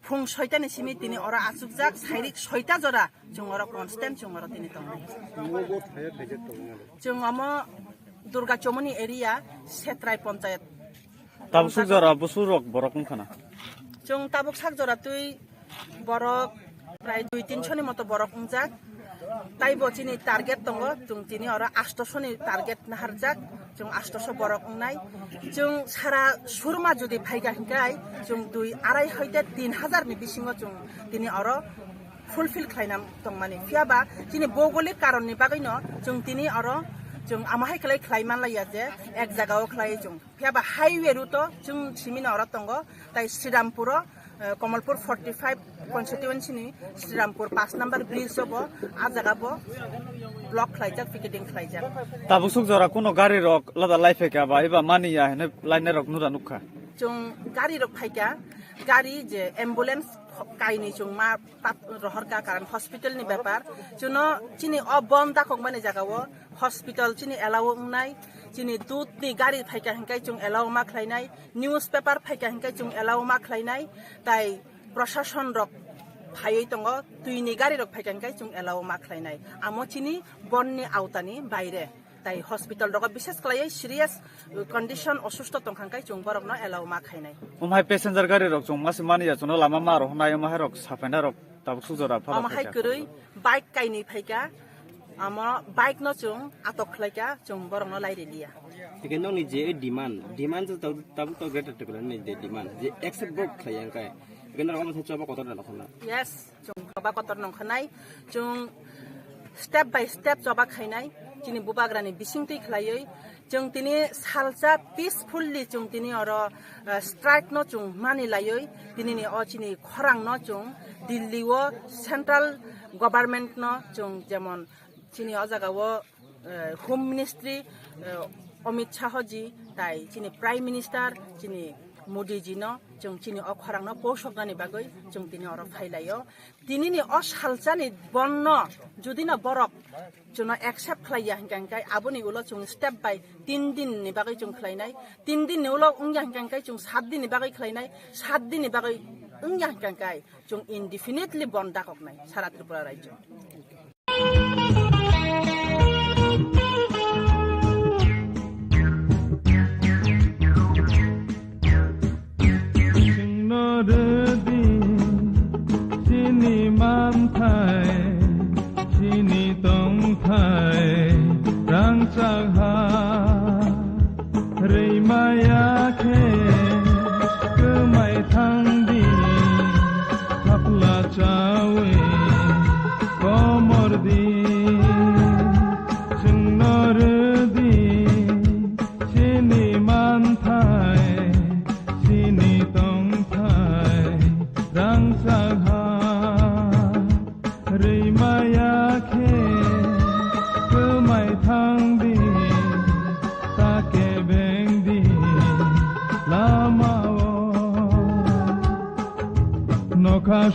फुं 6टानि सिमि तिनि अर आसुकजाक साइरिक 6टा जरा जों अर कन्स्टेन्ट जों अर तिनि दंलायो जों अम दुर्गा चमनी एरिया सेत्राय पञ्चायत ताबुक जरा बुसुरक बरकन खाना जों ताबुक साक जरा तुइ बरक प्राय 2-300 नि मतो बरक उंजाक ताइबो चिनि टार्गेट दङ जों तिनि अर 800 नि टार्गेट नाहारजाक जों 800 बरक उंनाय जों सारा सुरमा जुदि फाइगा हिंगाय जों 2-2.5 हयते 3000 नि बिसिङो जों तिनि अर फुलफिल खालायना दं माने फियाबा जोंनि भौगोलिक कारननि बागैनो जों दिनै आरो जों आमाहाय खालायमान लाया जे एक जायगायाव खालायो जों फियाबा हाइवे रुट जों सिमिना अरा दङ ताइ श्रीरामपुर कमलपुर 45 कन्स्टिट्युएन्सिनि श्रीरामपुर 5 नम्बर ब्रिज हबो आ जागाबो ब्लक खालायजाक पिकेटिं खालायजाक ताबो सुक जरा कोनो गारि रक लादा लाइफेका बा एबा मानिया हेने लाइने रक नुरा नुखा जों गारि रक फाइका गारि जे एम्बुलेंस काइनि जों मा रहरका कारण हस्पिटलनि व्यापार जुनो चिनि अबम दाखक माने जागावो हस्पिटल चिनि एलाउ उनाय चिनि दूधनि गारि फाइका हंकाय जों एलाउ मा खलायनाय न्यूज पेपर फाइका हंकाय जों एलाउ मा खलायनाय ताइ प्रशासन रक फायै दङ तुइनि गारि रक फाइका हंकाय जों एलाउ मा खलायनाय आमो चिनि बननि आवतानि बायरे ताइ हस्पिटल रक विशेष खलायै सिरियास कन्डिशन असुस्थ तंखांकाय जों बरकनो एलाउ मा खायनाय उमहाय पेसेन्जार गारि रक जों मासे मानिया जों लामा मा रहनाय उमहाय रक साफायना रक ताबो सुक जरा फारा उमहाय गरै बाइक काइनि फाइका आम बाइक न जों आटक खलायका जों बरकनो लाइरेलिया लेकिन नोंनि जे डिमान्ड जो ताबो तो ग्रेटर टेकल नि जे डिमान्ड जे एक्सेप्ट बक खलायंकाय लेकिन रकम से चबा कतर नखना यस जों चबा कतर नखनाय जों स्टेप बाय स्टेप चबा खायनाय चिनि बुबाग्रानि बिसिंतै खलायै जों तिनि सालजा पिसफुललि जों तिनि अर स्ट्राइक न जों मानि लायै तिनिनि अ चिनि खरां न जों दिल्ली व सेंट्रल गभर्नमेंट न जों जेमन चिनि अ जागावो होम मिनिस्ट्री अमित शाह जी ताइ चिनि प्राइम मिनिस्टर चिनि मोदी जी न जों चिनि अ खरां न पोषकनानि बागै जों तिनि अर फाइलायो तिनिनि अ सालजानि बन्न जुदि न बरक जों एक्सेप्ट खलाया हंकाय आबोनि उलो जों स्टेप बाय 3 दिन नि बागै जों खलायनाय 3 दिन नि उलो उंया हंकाय जों 7 दिन नि बागै खलायनाय 7 दिन नि बागै उंया हंकाय जों इनडिफिनिटली बन्द दाकनाय सारा त्रिपुरा राज्य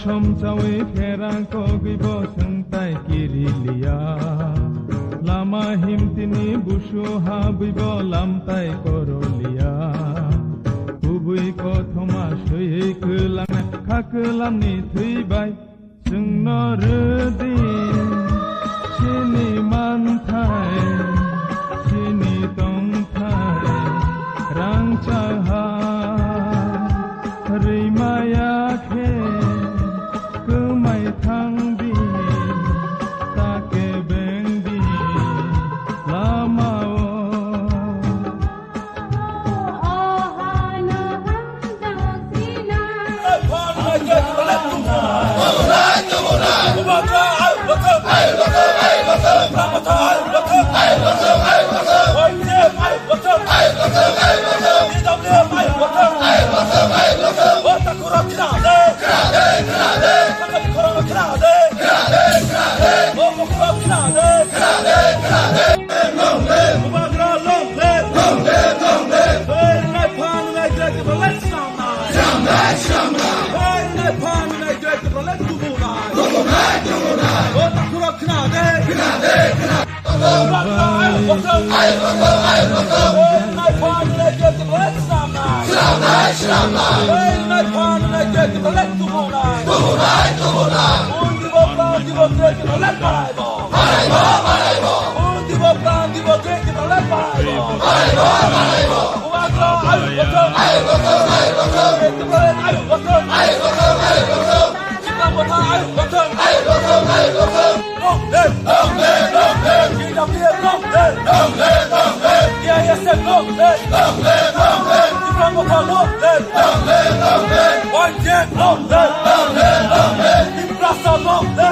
समजावे फेरांखौ गैबो सोंताय किरिलिया लामा हिमतिनि बुसु हाबैबो लामताय करलिया गुबै कथमा सयै खोलांनाय खाखोलामनि थैबाय जोंनो रोदि सिनि मानथाय सिनि दंथाय रांचाहा रैमायाखे थांदी ताके बेंदी लामाओ Long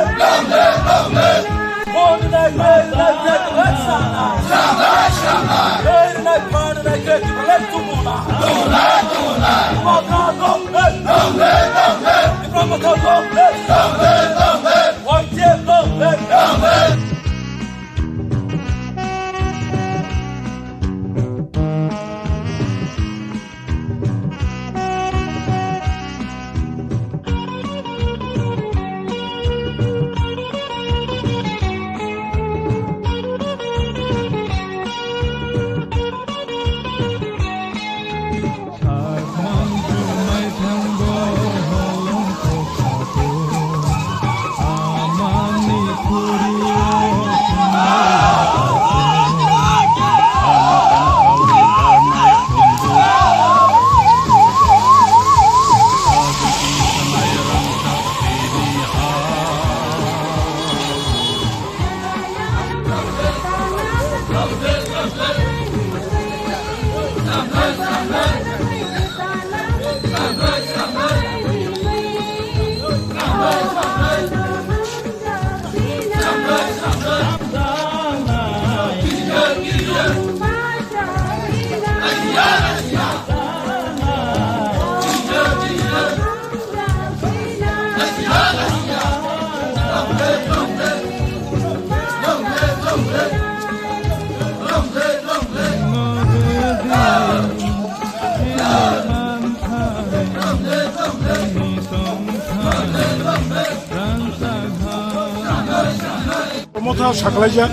Promoter Saklajak,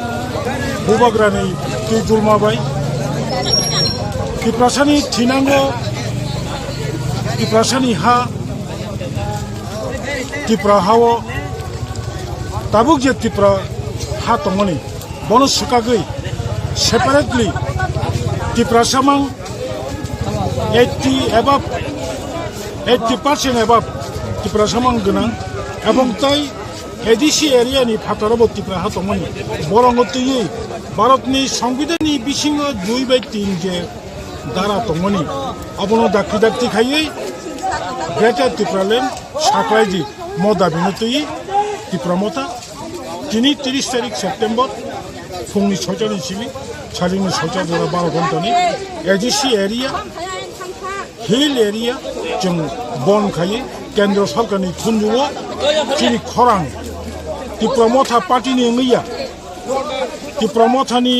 Bubagrani, Ki Julmabai, Ki Prasani Tinango, Ki Prasani Ha, Ki Prahawo, Tabuk Jet Ki Ha Tomoni, Bonus Sukagui, separately, Ki Prasamang, 80% above, Ki Prasamang Gunang, Abong Tai, ADC area নি ফাটারবর্তী প্রাহ তমনি বরঙ্গতি ভারতনি সংবিধাননি বিসিঙ্গ 2/3 যে দ্বারা তমনি অবন দাক্ষি দাক্ষি খাইয়ে greater Tripuraland সাকলাইজি মদা বিনতি ত্রিপুরামতা তিনি 30 তারিখ September ফুংনি 6টাनि Simi সালিনি 6টা জোড়া 12 ঘন্টাनि ADC area hill area जों বন খাইয়ে কেন্দ্র সরকারनि থুনজুও চিনি খরাং Diplomata party ni ngiya, diplomata ni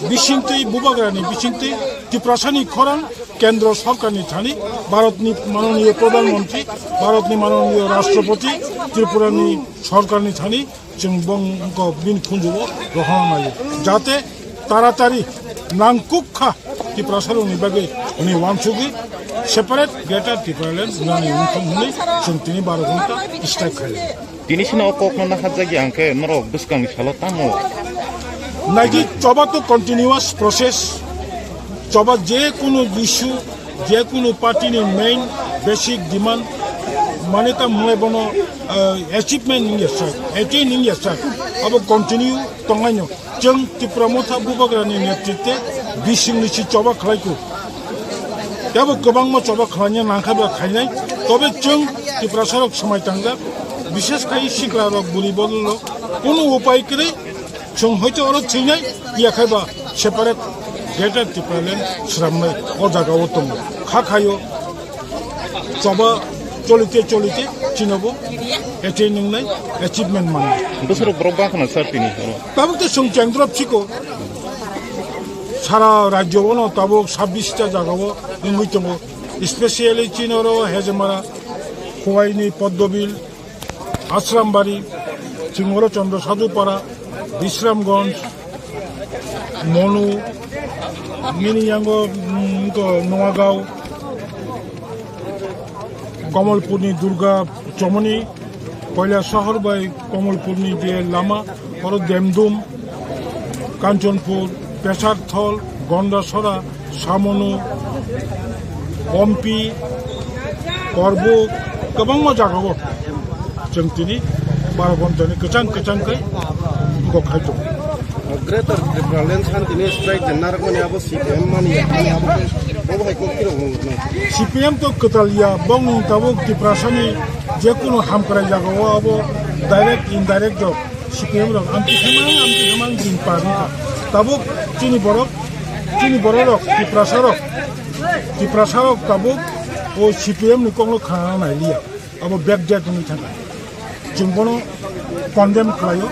bisingti bubagrani bisingti, diprasani koran kendro sarkar ni thani, Bharat ni manoniyo pradhan mantri, Bharat ni manoniyo rashtrapati, Tripura ni sarkar ni thani, जों bongko bin khunjubo rohana nayo. Jate taratari nangkukha diprasaro ni bage uni wansugi separate greater Tipraland nani unthumni जों tini 12 ঘন্টা strike khale. Dini sino kok na nakadzagi angke norok buskang chalo tamo. Nagi coba to continuous process. Coba je kuno issue, je kuno party ni main basic demand mane ta mule bono achievement ni yasa, attain ni yasa. Abo continue tonganyo. Jeng ti promote bubagrani netite bising ni si coba khlai ko. Abo gobang mo coba khlanya nangkhabe khainai. Tobe jeng ti prasarok samai tangga বিশেষ করে শিক্ষারক বলি বললো কোনো উপায় করে जों হয়তো ওরা চিনাই ইয়াখাইবা সেপারেট গ্রেটার ত্রিপুরাল্যান্ড শ্রামনাই ও জায়গাও দङ খাখাयो চবা চলিতে চলিতে চিনবো এটাই নংনাই অ্যাচিভমেন্ট মানে বছর ব্রবাখনা সারতিনি তাবো তো जों চ্যাংদ্রপচিকো সারা রাজ্যবনো তাবো 26টা জায়গাও নংইতङ স্পেশালি চিনরো হেজমারা খোয়াইনি পদ্মবিল আশ্রামবাড়ি সিংহরচন্দ্র সাধুপাড়া বিশ্রামগঞ্জ মনু মিনিয়াঙ্গ নোয়াগাঁও কমলপুরনি দুর্গা চমনি কয়লা শহর বাই কমলপুরনি যে লামা হর দেমদুম কাঞ্চনপুর পেশারথল গন্ডাছড়া সামনু পম্পি করবুক गोबां जागाव जों दिनै 12 घन्टानि गोजान kai go खायदों ग्रेटर टिप्रालेन्ड शान्तिनि स्ट्राइक जेन्नारकमानि आबो सीपीएम मानि आबो बहाय को किरो सीपीएम तो कतालिया बंग ताबो टिप्रासानि जे कुनु हामक्राय जागाव आबो डाइरेक्ट इनडाइरेक्ट जब सीपीएम रक आमति हेमां दिन पारनि ताबो चिनि बरक टिप्रासारक ताबो ओ सीपीएम नि कोंलो खाना नायलिया अब बेकजातनि थाखाय जों बनो कन्डेम खालायो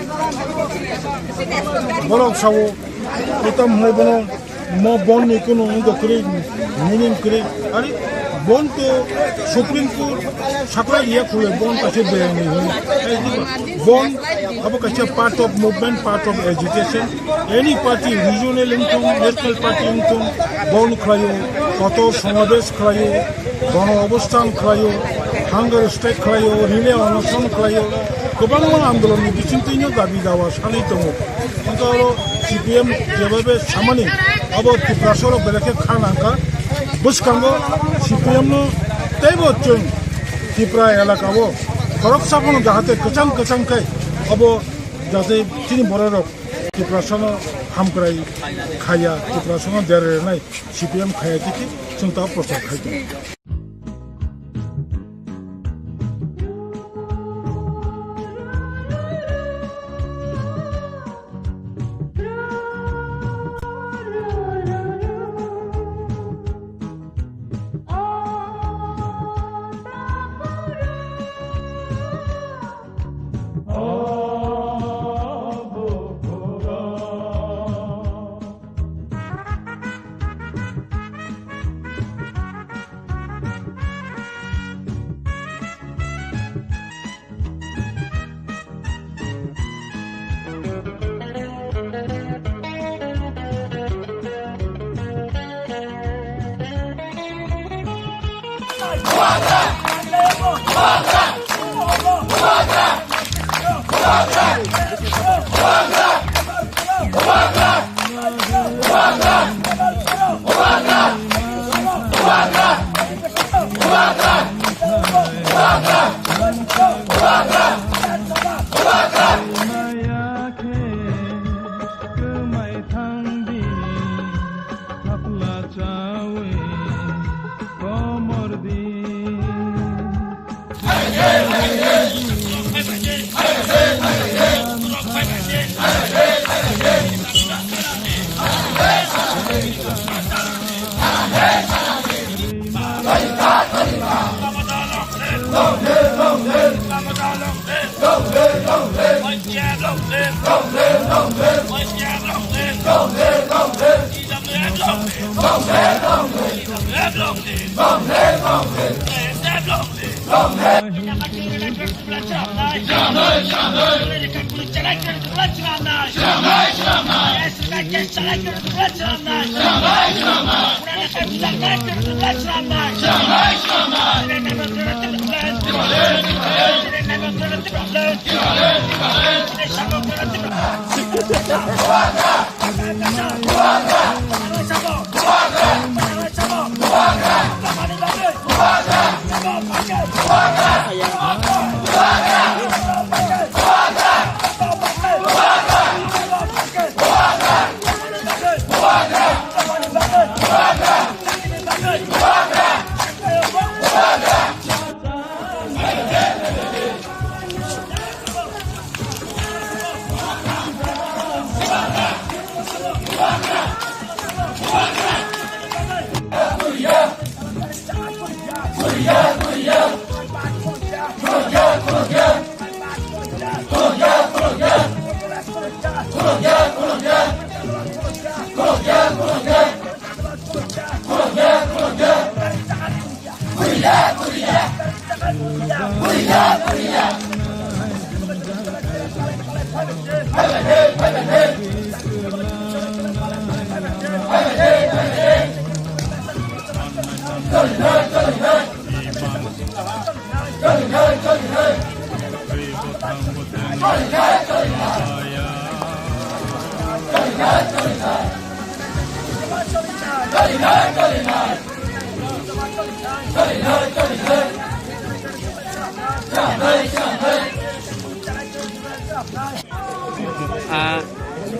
बरक सावो प्रथम है बनो म बन निकुनो दोकरे मीनिंग करे अरे बन तो सुप्रीम कोर्ट सकला लिया खुले बन कैसे बेनी बन अब कैसे part of movement part of education any party regional income national party income बन खायो कत समावेश खायो गण अवस्थान खायो हांगर स्ट्राइक खायो रिले अनशन खायो गोबां आंदोलननि बिथिंथिनो दाबि दावा सानै दङ ओंखायनो सिपिएम जेबाबे सामानि अब त्रिपुरासर बेलेखे खानांका बुसखांगो सिपिएम नो तेबो जों त्रिपुरा एलाकावो खरक साफोन जाहाथे गोजान गोजानखाय अब जाहाथे तिनि बररक त्रिपुरासर हामग्राय खाया त्रिपुरासर देरनाय सिपिएम खाया दिखि जों दा प्रचार खायदों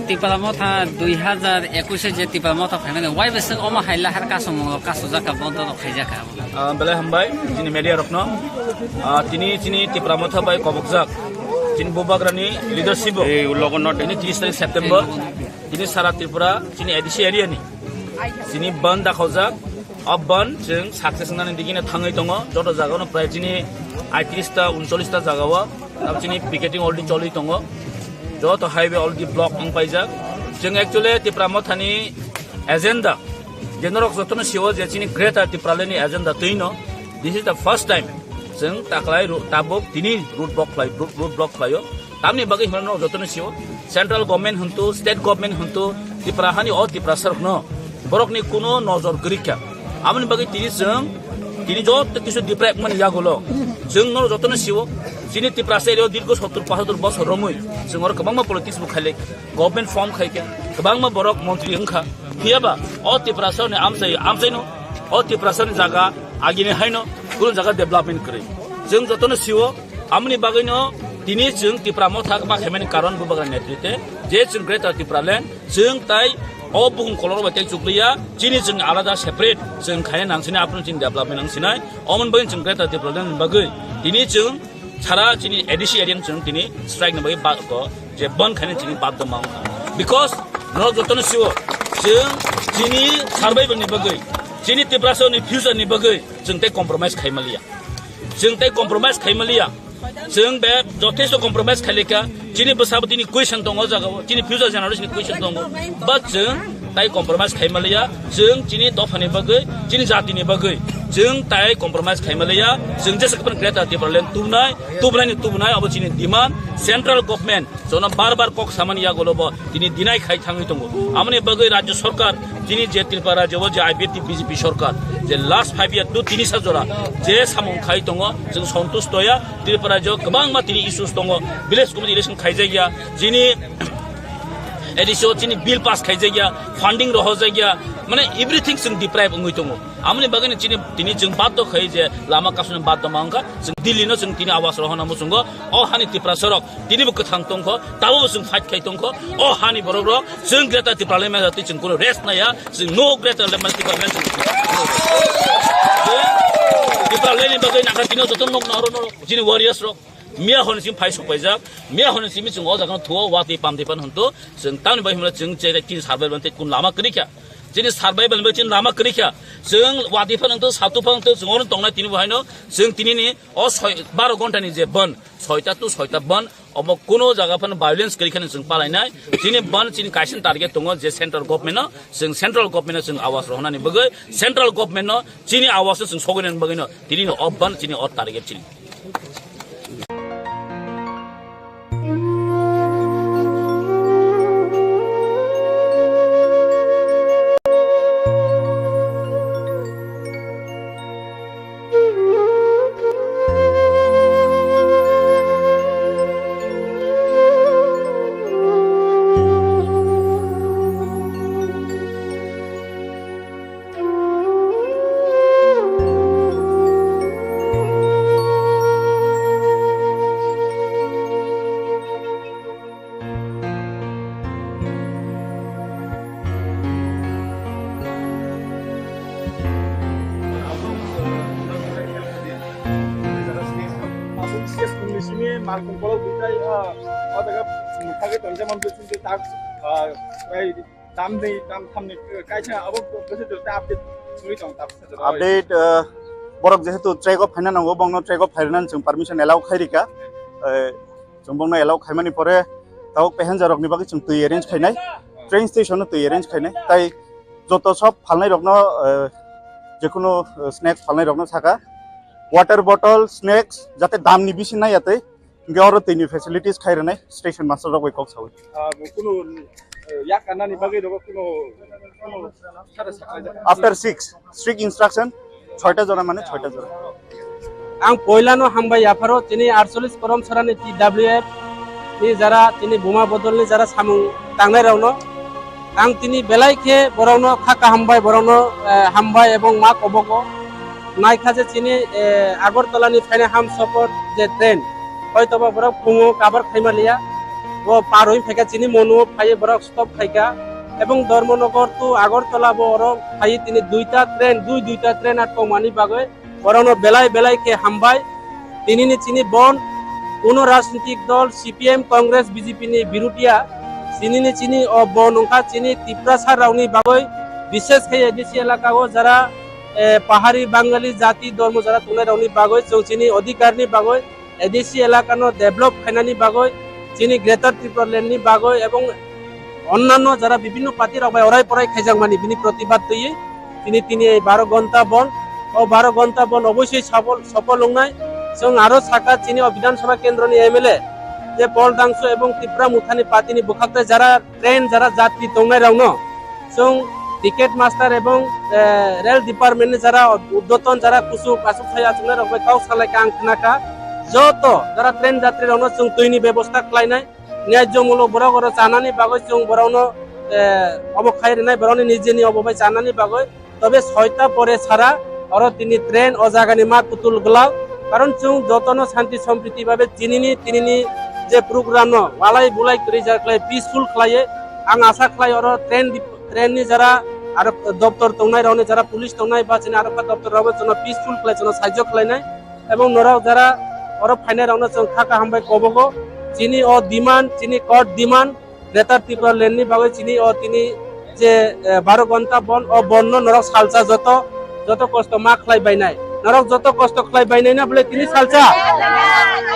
टिपामथा 2021 जे टिपामथा फाइनाल वाइ बेस अमा हाइला हर कासो जाका बन्द खाइजाका बेले हमबाय जिनि मेडिया रखनो तिनि तिनि टिपामथा बाय कबकजाक जिन बुबाग्रानि लिडारशिप ए लगन नट तिनि 30 तारिख सेप्टेम्बर तिनि सारा त्रिपुरा तिनि एडिसि एरियानि जिनि बन्द दाखौजाक अब्बान जों साक्सेस होनानै दिगिनो थाङै दङ जत जागावनो प्राय दिनै 38टा 39टा जागाव दिनै पिकेटिं अलरेडि चलि दङ जत हाइवे अलरेडि ब्लक अंपाइजाक जों एक्चुअली तिप्रामथानि एजेंडा जेनरक जतनो सिव जे दिनै ग्रेटर तिप्रालेनि एजेंडा तैनो this is the first time जों ताकलाय ताबक दिनै रूट ब्लक फ्लायो तामनि बागै होनो जतनो सिव सेंट्रल गवर्नमेंट हंतु स्टेट गवर्नमेंट हंतु तिप्राहानि अ तिप्रा सरखनो बरकनि कोनो नजर गरिखा आमनि बागै तिनि जत किसु दिप्रा एकमान यागोलो जों न जतनो सिव दिनै तिप्रा सेरियो दीर्घ 70-75 बছर रमै जों और गोबांमा पलिटिक्स बुखाले गवर्नमेंट फॉर्म खायके गोबांमा बरक मंत्री हंखा हियाबा अ तिप्रा सरनि आमसायनो अ तिप्रा सरनि जागा आगिने हायनो गुबुन जागा डेभलपमेंट करे जों जतनो सिव आमनि बागैनो दिनै जों तिप्रामो थाकमा खेमानि कारण बुबागान नेतृत्वे जे जों ग्रेटर तिप्रालेण्ड जों ताइ अ बुहुम कलर बायदि जुगलिया दिनै जों आलादा सेपारेट जों खायनो नांसिनाय आपन जों डेभलपमेंट नांसिनाय अमन बागै जों ग्रेटर तिप्रालेण्ड बागै दिनै जों सारा दिनै एडिसि एरियान जों दिनै स्ट्राइक न बागै बात जे बन खायनो दिनै बात दमाव बिकज न जतनो सिव जों दिनै सार्भाइभलनि बागै दिनै तिप्रासोनि फ्यूचरनि बागै जों ताइ कम्प्रोमाइज खायमालिया जों बे जथेस्ट कम्प्रोमाइज खालिका दिनै बोसाबो दिनै क्वेश्चन दङ जागाव दिनै फ्यूचर जेनेरेशननि क्वेश्चन दङ बाट जों ताइ कम्प्रोमाइज खायमालिया जों दिनै दफानि बागै दिनै जातिनि बागै जों ताइ कम्प्रोमाइज खायमालिया जों जेसेबां ग्रेटर तिप्रालेण्ड तुबनाय अब दिनै डिमान्ड सेंट्रल गवर्नमेंट जोंना बार कक सामानि यागोलब दिनै दिनाय खाय थाङै दङ आमनि बागै राज्य सरकार दिनै जे त्रिपुरा राज्यआव जे आईबीटी बीजेपी सरकार जे लास्ट 5 years तो 3 जरा जे सामं खाय दङ जों सन्तुष्टया त्रिपुरा राज्यआव गोबां मा दिनै इश्यूज दङ विलेज कमिटि इलेक्शन खायजाया दिनै एडिसो दिनै बिल पास खायजाया फंडिंग रह जायगा माने एभ्रिथिं जों डिप्राइभ होङै दङ आमनि बागैनो दिनै जों बाध्य खाय जे लामा कासुनि बाध्य मांगा जों दिल्लीनो जों दिनै आवाज रहना मुसुंगो अ हानि त्रिपुरा सरक दिनैबो गोथां दंख दाबो जों फाइट खाय दंख अ हानि बरग जों ग्रेटर तिप्रालेण्ड जाति जों कोनो रेस्ट नाया जों नो ग्रेटर तिप्रालेण्ड तिप्रालेण्डनि बागै नागातिनो जतन नक नरो दिनै वारियर्स रक मिया होनसिम फाइ सपायजाक मिया होनसिम जों अ जागाव थुवा वाति पामदेपान हन्तो जों तानि बाय हमला जों जे कि सार्भाइभल ते कुन लामा करिखा दिनै सार्भाइभल बे दिन लामा करिखा जों वातिफान हन्तो सातुफान जों अन तंना तिनि बहायनो जों तिनिनि अ 12 घन्टानि जे बन 6टा to 6टा बन अब कोनो जागाफान भायोलेन्स करिखानो जों पालायनाय दिनै बन दिनै काइसन टार्गेट दङ जे सेन्ट्रल गवर्नमेन्ट जों सेन्ट्रल गवर्नमेन्ट जों आवाज रहनानि बगै सेन्ट्रल गवर्नमेन्ट दिनै आवाज जों सगैनानि बगैनो दिनै अ बन दिनै अ टार्गेट दिनै अपडेट बरक जेहेतु ट्रेक अफ फाइना नांगौ बंनो ट्रेक अफ फाइना जों परमिशन एलाउ खायरिका जों बंनो एलाउ खायमानि परे ताव पैसेंजर रकनि बागै जों तै अरेंज खायनाय ट्रेन स्टेशन तै अरेंज खायनाय ताई जत सब फालनाय रकनो जेकुनो स्नैक्स फालनाय रकनो थाका वाटर बटल स्नैक्स जाते दामनि बिसि नायाते गेवरो तैनि फेसिलिटीज खायरनाय स्टेशन मास्टर रक वेकॉक साव कुनु या कानानि बागै रक कुनु आफ्टर 6 स्ट्रिक्ट इंस्ट्रक्शन 6टा जरा माने 6टा जरा आं पयलानो हामबाय याफारो तिनि 48 करम सरानि टीडब्ल्यूएफ नि जरा तिनि बुमा बदलनि जरा सामुं तांनाय रावनो आं तिनि बेलायखे बरावनो खाका हामबाय बरावनो हामबाय एबं मा कबको नायखाजे तिनि आगरतलानि फायने हाम सपोर्ट जे ट्रेन हयतोबा बरक फुङो काबार खायमालिया वो पारoi फेका तिनि मनु फाय बरक स्टप खायका एबं धर्मनगर टू आगरतला बरो फाय तिनि दुइटा ट्रेन आट कमानि बागै बरावनो बेलायखे हामबाय तिनिनि तिनि बन कोनो राजनीतिक दल सीपीएम कांग्रेस बीजेपी नि बिरुटिया तिनिनि तिनि अ बन ओंखा तिनि तिप्रासार रावनि बागै विशेष खे एडिसि एलाकाओ जरा পাহাড়ি বাঙালি জাতি ধর্ম যারা তুলে রাউনি বাগৈ जों চিনি অধিকারনি বাগৈ এডিসি এলাকানো ডেভেলপ খাইনানি বাগৈ চিনি গ্রেটার ত্রিপুরা ল্যান্ডনি বাগৈ এবং অন্যান্য যারা বিভিন্ন পার্টির অরাই পরাই খাইজাংমানি বিনি প্রতিবাদ তৈরি তিনি এই 12 ঘন্টা বন ও 12 ঘন্টা বন অবশ্যই সফল হংনাই जों আরো সাকা চিনি বিধানসভা কেন্দ্রনি এমএলএ যে পল ডাংসো এবং ত্রিপুরা মুথানি পার্টিনি বুখাতে যারা ট্রেন যারা যাত্রী তংনাই রাউনো जों টিকেট মাস্টার এবং রেল ডিপার্টমেন্টে যারা উদ্যতন যারা কুসু কাসু থায়া जों রবে কাউ সালাইকা আংখনাকা যত যারা ট্রেন যাত্রী রাউনো जों তৈনি ব্যবস্থা খাইনাই ন্যায্যমূলক বড় বড় জানানি বাগৈ जों বড়াউনো অবখাইরে নাই বড়নি নিজেনি অববাই জানানি বাগৈ তবে 6টা পরে ছাড়া আর তিনি ট্রেন ও জাগানি মা কুতুল গলাও কারণ जों যতন শান্তি সম্প্রীতি ভাবে তিনিনি যে প্রোগ্রাম ওয়ালাই বুলাই করি যাকলাই পিসফুল খাইয়ে আং আশা খাই আর ট্রেননি যারা আর দপ্তর তংনাই রাউনি যারা পুলিশ তংনাই বা চিনি আর দপ্তর রাউবে জন্য পিসফুল খাই জন্য সাহায্য খাইনাই এবং নরাও যারা আর ফাইনাই রাউনা जों খাকা হামবাই কবগো চিনি ও ডিমান্ড চিনি কোর্ট ডিমান্ড গ্রেটার ত্রিপুরা ল্যান্ডনি বাগৈ চিনি ও তিনি যে 12 ঘন্টা বন ও বন্য নরক সালসা যত কষ্ট মা খাই বাইনাই নরক যত কষ্ট খাই বাইনাই না বলে তিনি সালসা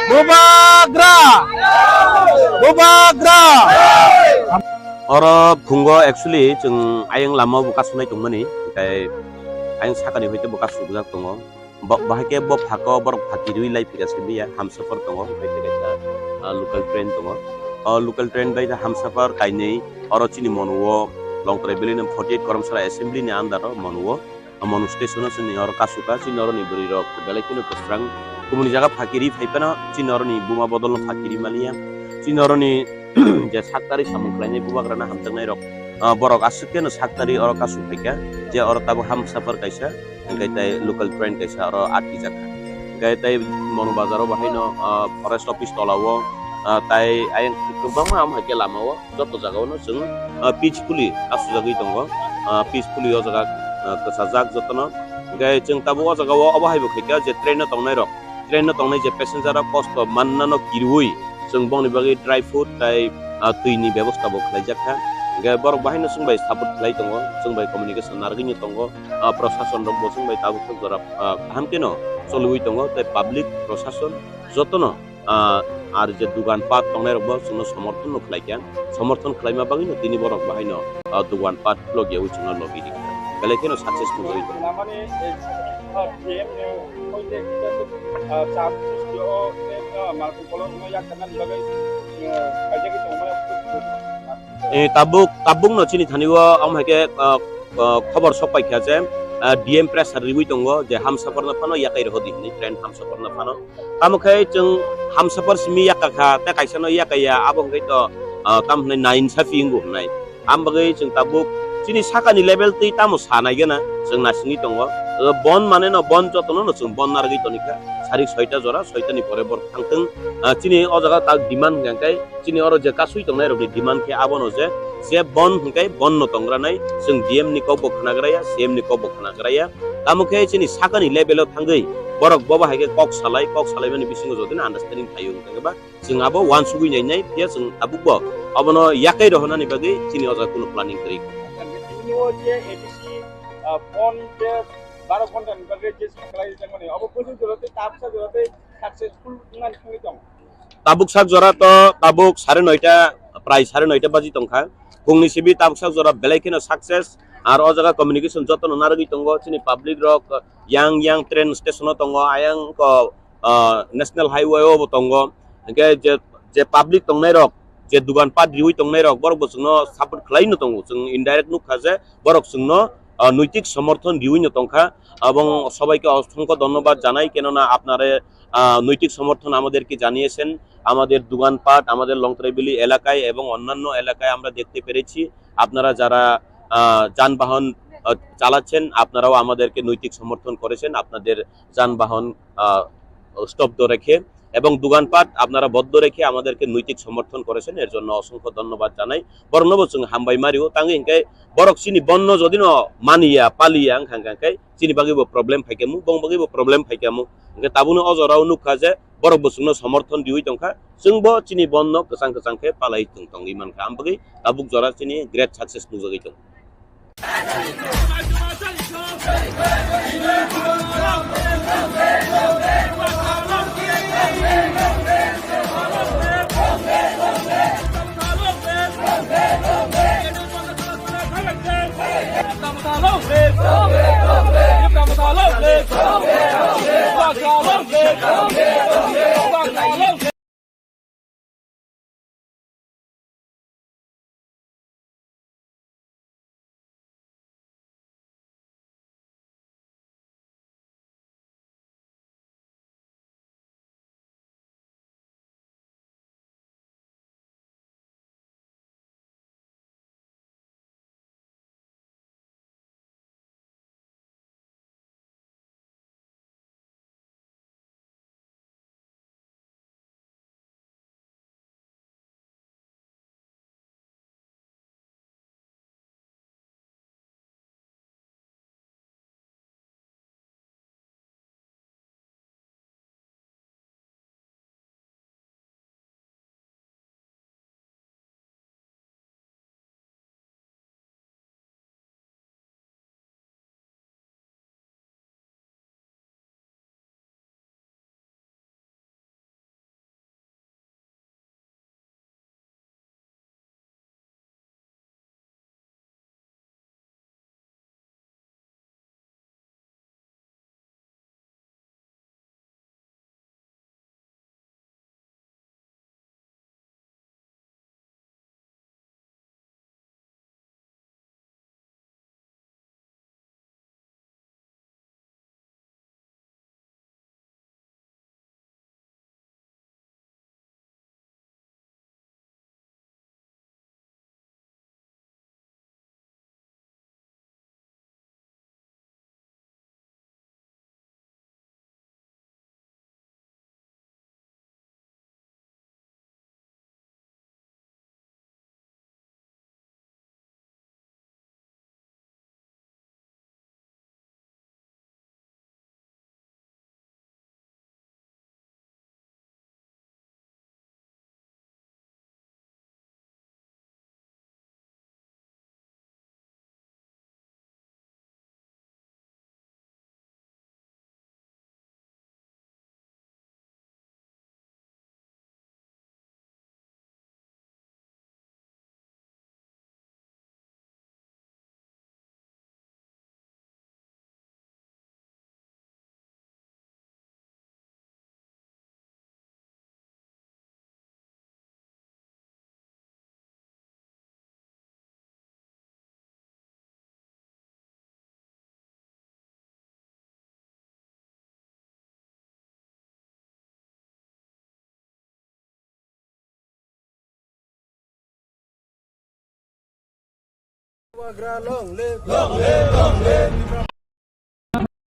বুবাগ্রা और फुंगो एक्चुअली जों आयं लामा बुका सुनाय दंमोन ओमफ्राय आयं साकानि होइते बुका सुबुजाक दङ बाहायके ब फाको बर फाकिरुइ लाई फिगासिनो बिया हामसाफार दङ ओमफ्राय तेगायसा लोकल ट्रेन दङ लोकल ट्रेन बायदा हामसाफार काइनै और चिनि मनुओ लं ट्रेबेलिन 48 करमसारा एसेम्बली नि आन्दार मनुओ मनु स्टेशन चिनि और कासुका चिनि और नि बुरि रक बेलायकिनो कसरां गुबुन जागा फाकिरि फाइपाना चिनि और नि बुमा बदल फाकिरि मालिया चिनि और नि जे साकतारि सामुख्लायनाय बुबाग्राना हामजांनाय रक बरक आसुकेनो साकतारि और कासु फाइका जे और ताबो हामसाफार कायसा गायताय लोकल ट्रेन कायसा और आटि जाखा गायताय मनु बाजाराव बाहायनो फरेस्ट अफिस तलावो ताय आयं गोबां हामहाके लामावो जत जागावनो जों पिसफुलि आसुजागै दङ पिसफुलि ओ जागा कसाजाक जतनो गाय जों ताबो ओ जागावो अबाहायबो खैका जे ट्रेन तंनाय जे पेसेन्जार कस्ट माननानो किरुइ जों बंनि बागै ड्राई फ्रुट ताय तैनि व्यवस्था बो खालायजाखा गाय बर बाहायनो जोंबाय सापर्ट खालाय दङ जोंबाय कमिउनिकेशन नारगिनि दङ प्रशासन दङ जोंबाय ताबो जरा हामकेनो सलुइ दङ ताय पाब्लिक प्रशासन जतनो আর যে দোকান পাট তংনাই রব जोंनो समर्थन खालायमा बागैनो दिनि बरक बाहायनो दোকাन पाट लगियाव जोंनो लगिदि बेलेकेनो साक्सेसफुल होय माने एम होइते चाप सिस्टिओ मार्को कलम या कनान लगै कायजागि तंमा ताबुक न चिनि थानिवा आमहाके खबर सपायखा जे डीएम प्रेसार रिबुइ दङ जे हामसाफारनो फानो याकाय रहदि नि ट्रेन हामसाफारनो फानो तामखै जों हामसाफार सिमि याकाखा ता कायसानो याकाया आबंगै त तामहनै नाइन साफिंगु होनाय आमबगै जों ताबुक चिनि साकानि लेभेल तै तामो सानायगोना जों नासिनि दङ बन माने न बन जतनो न जों बन नारगै तनिका सारि 6टा जरा 6टानि परे बर थांथों चिनि अ जागा ता डिमान्ड गांकाय चिनि अर जे कासुइ दंनाय रबि डिमान्ड के आबनो जे बन हंकाय बन न तंग्रानाय जों डीएम नि को बखनाग्राया सीएम नि को बखनाग्राया तामुखे चिनि साकानि लेभेलाव थांगै बरक बाबा हायके कक सालाय माने बिसिङो जदिन आन्डारस्टेन्डिं थायो गंबा जों आबो वान सुगुइ नाय फिया जों आबुबो अबनो याकै रहनानि बागै चिनि अजा कुनु प्लानिं करि नियो जे एडिसी फन जे 12 घन्टानि बागै जे साखलाय माने अब कुनु जरते तापसा जरते सक्सेसफुल नानि थाङै दं ताबुक साक जरा तो ताबुक 9:30 प्राय 9:30 बाजि तंखा फुंनि सिबि ताबुक साक जरा बेलायकेनो सक्सेस আর ও জায়গা কমিউনিকেশন যতন নারগি দङ চিনি পাবলিক রক ইয়াং ট্রেন স্টেশন দङ আয়াं ন্যাশনাল হাইওয়ে ও দङ গে যে পাবলিক দंनाय রক যে দোকান পাট রিউই দंनाय রক বরক जोंनो सापर्ट खालायनो दङ जों इनडाइरेक्ट नुखा जे बरक जोंनो নৈতিক সমর্থন দিউইনো দংখা এবং সবাইকে অসংখ্য ধন্যবাদ জানাই কেননা আপনারা নৈতিক সমর্থন আমাদেরকে জানিয়েছেন আমাদের দোকানপাট আমাদের লংত্রাইবেলি এলাকায় এবং অন্যান্য এলাকায় আমরা দেখতে পেরেছি আপনারা যারা যানবাহন চালাচ্ছেন আপনারাও আমাদেরকে নৈতিক সমর্থন করেছেন আপনাদের যানবাহন স্তব্ধ রেখে এবং দোকানপাট আপনারা বদ্ধ রেখে আমাদেরকে নৈতিক সমর্থন করেছেন এর জন্য অসংখ্য ধন্যবাদ জানাই বর্ণব जों হামবাই মারিও তাঙ্গে ইনকাই বরক চিনি বন্ন যদিন মানিয়া পালিয়া খাঙ্কাই চিনি বাগিবো প্রবলেম ফাইকামু বং বাগিবো প্রবলেম ফাইকামু ইনকে তাবুনো অজরাও নুখা যে বরক जोंनो সমর্থন দিউই দংখা जोंबो चिनि बन्न गोसां पालाई दं इमानखा आमबागै ताबुक जरा चिनि ग्रेट सक्सेस नुजागै दं Long live, long live, long live.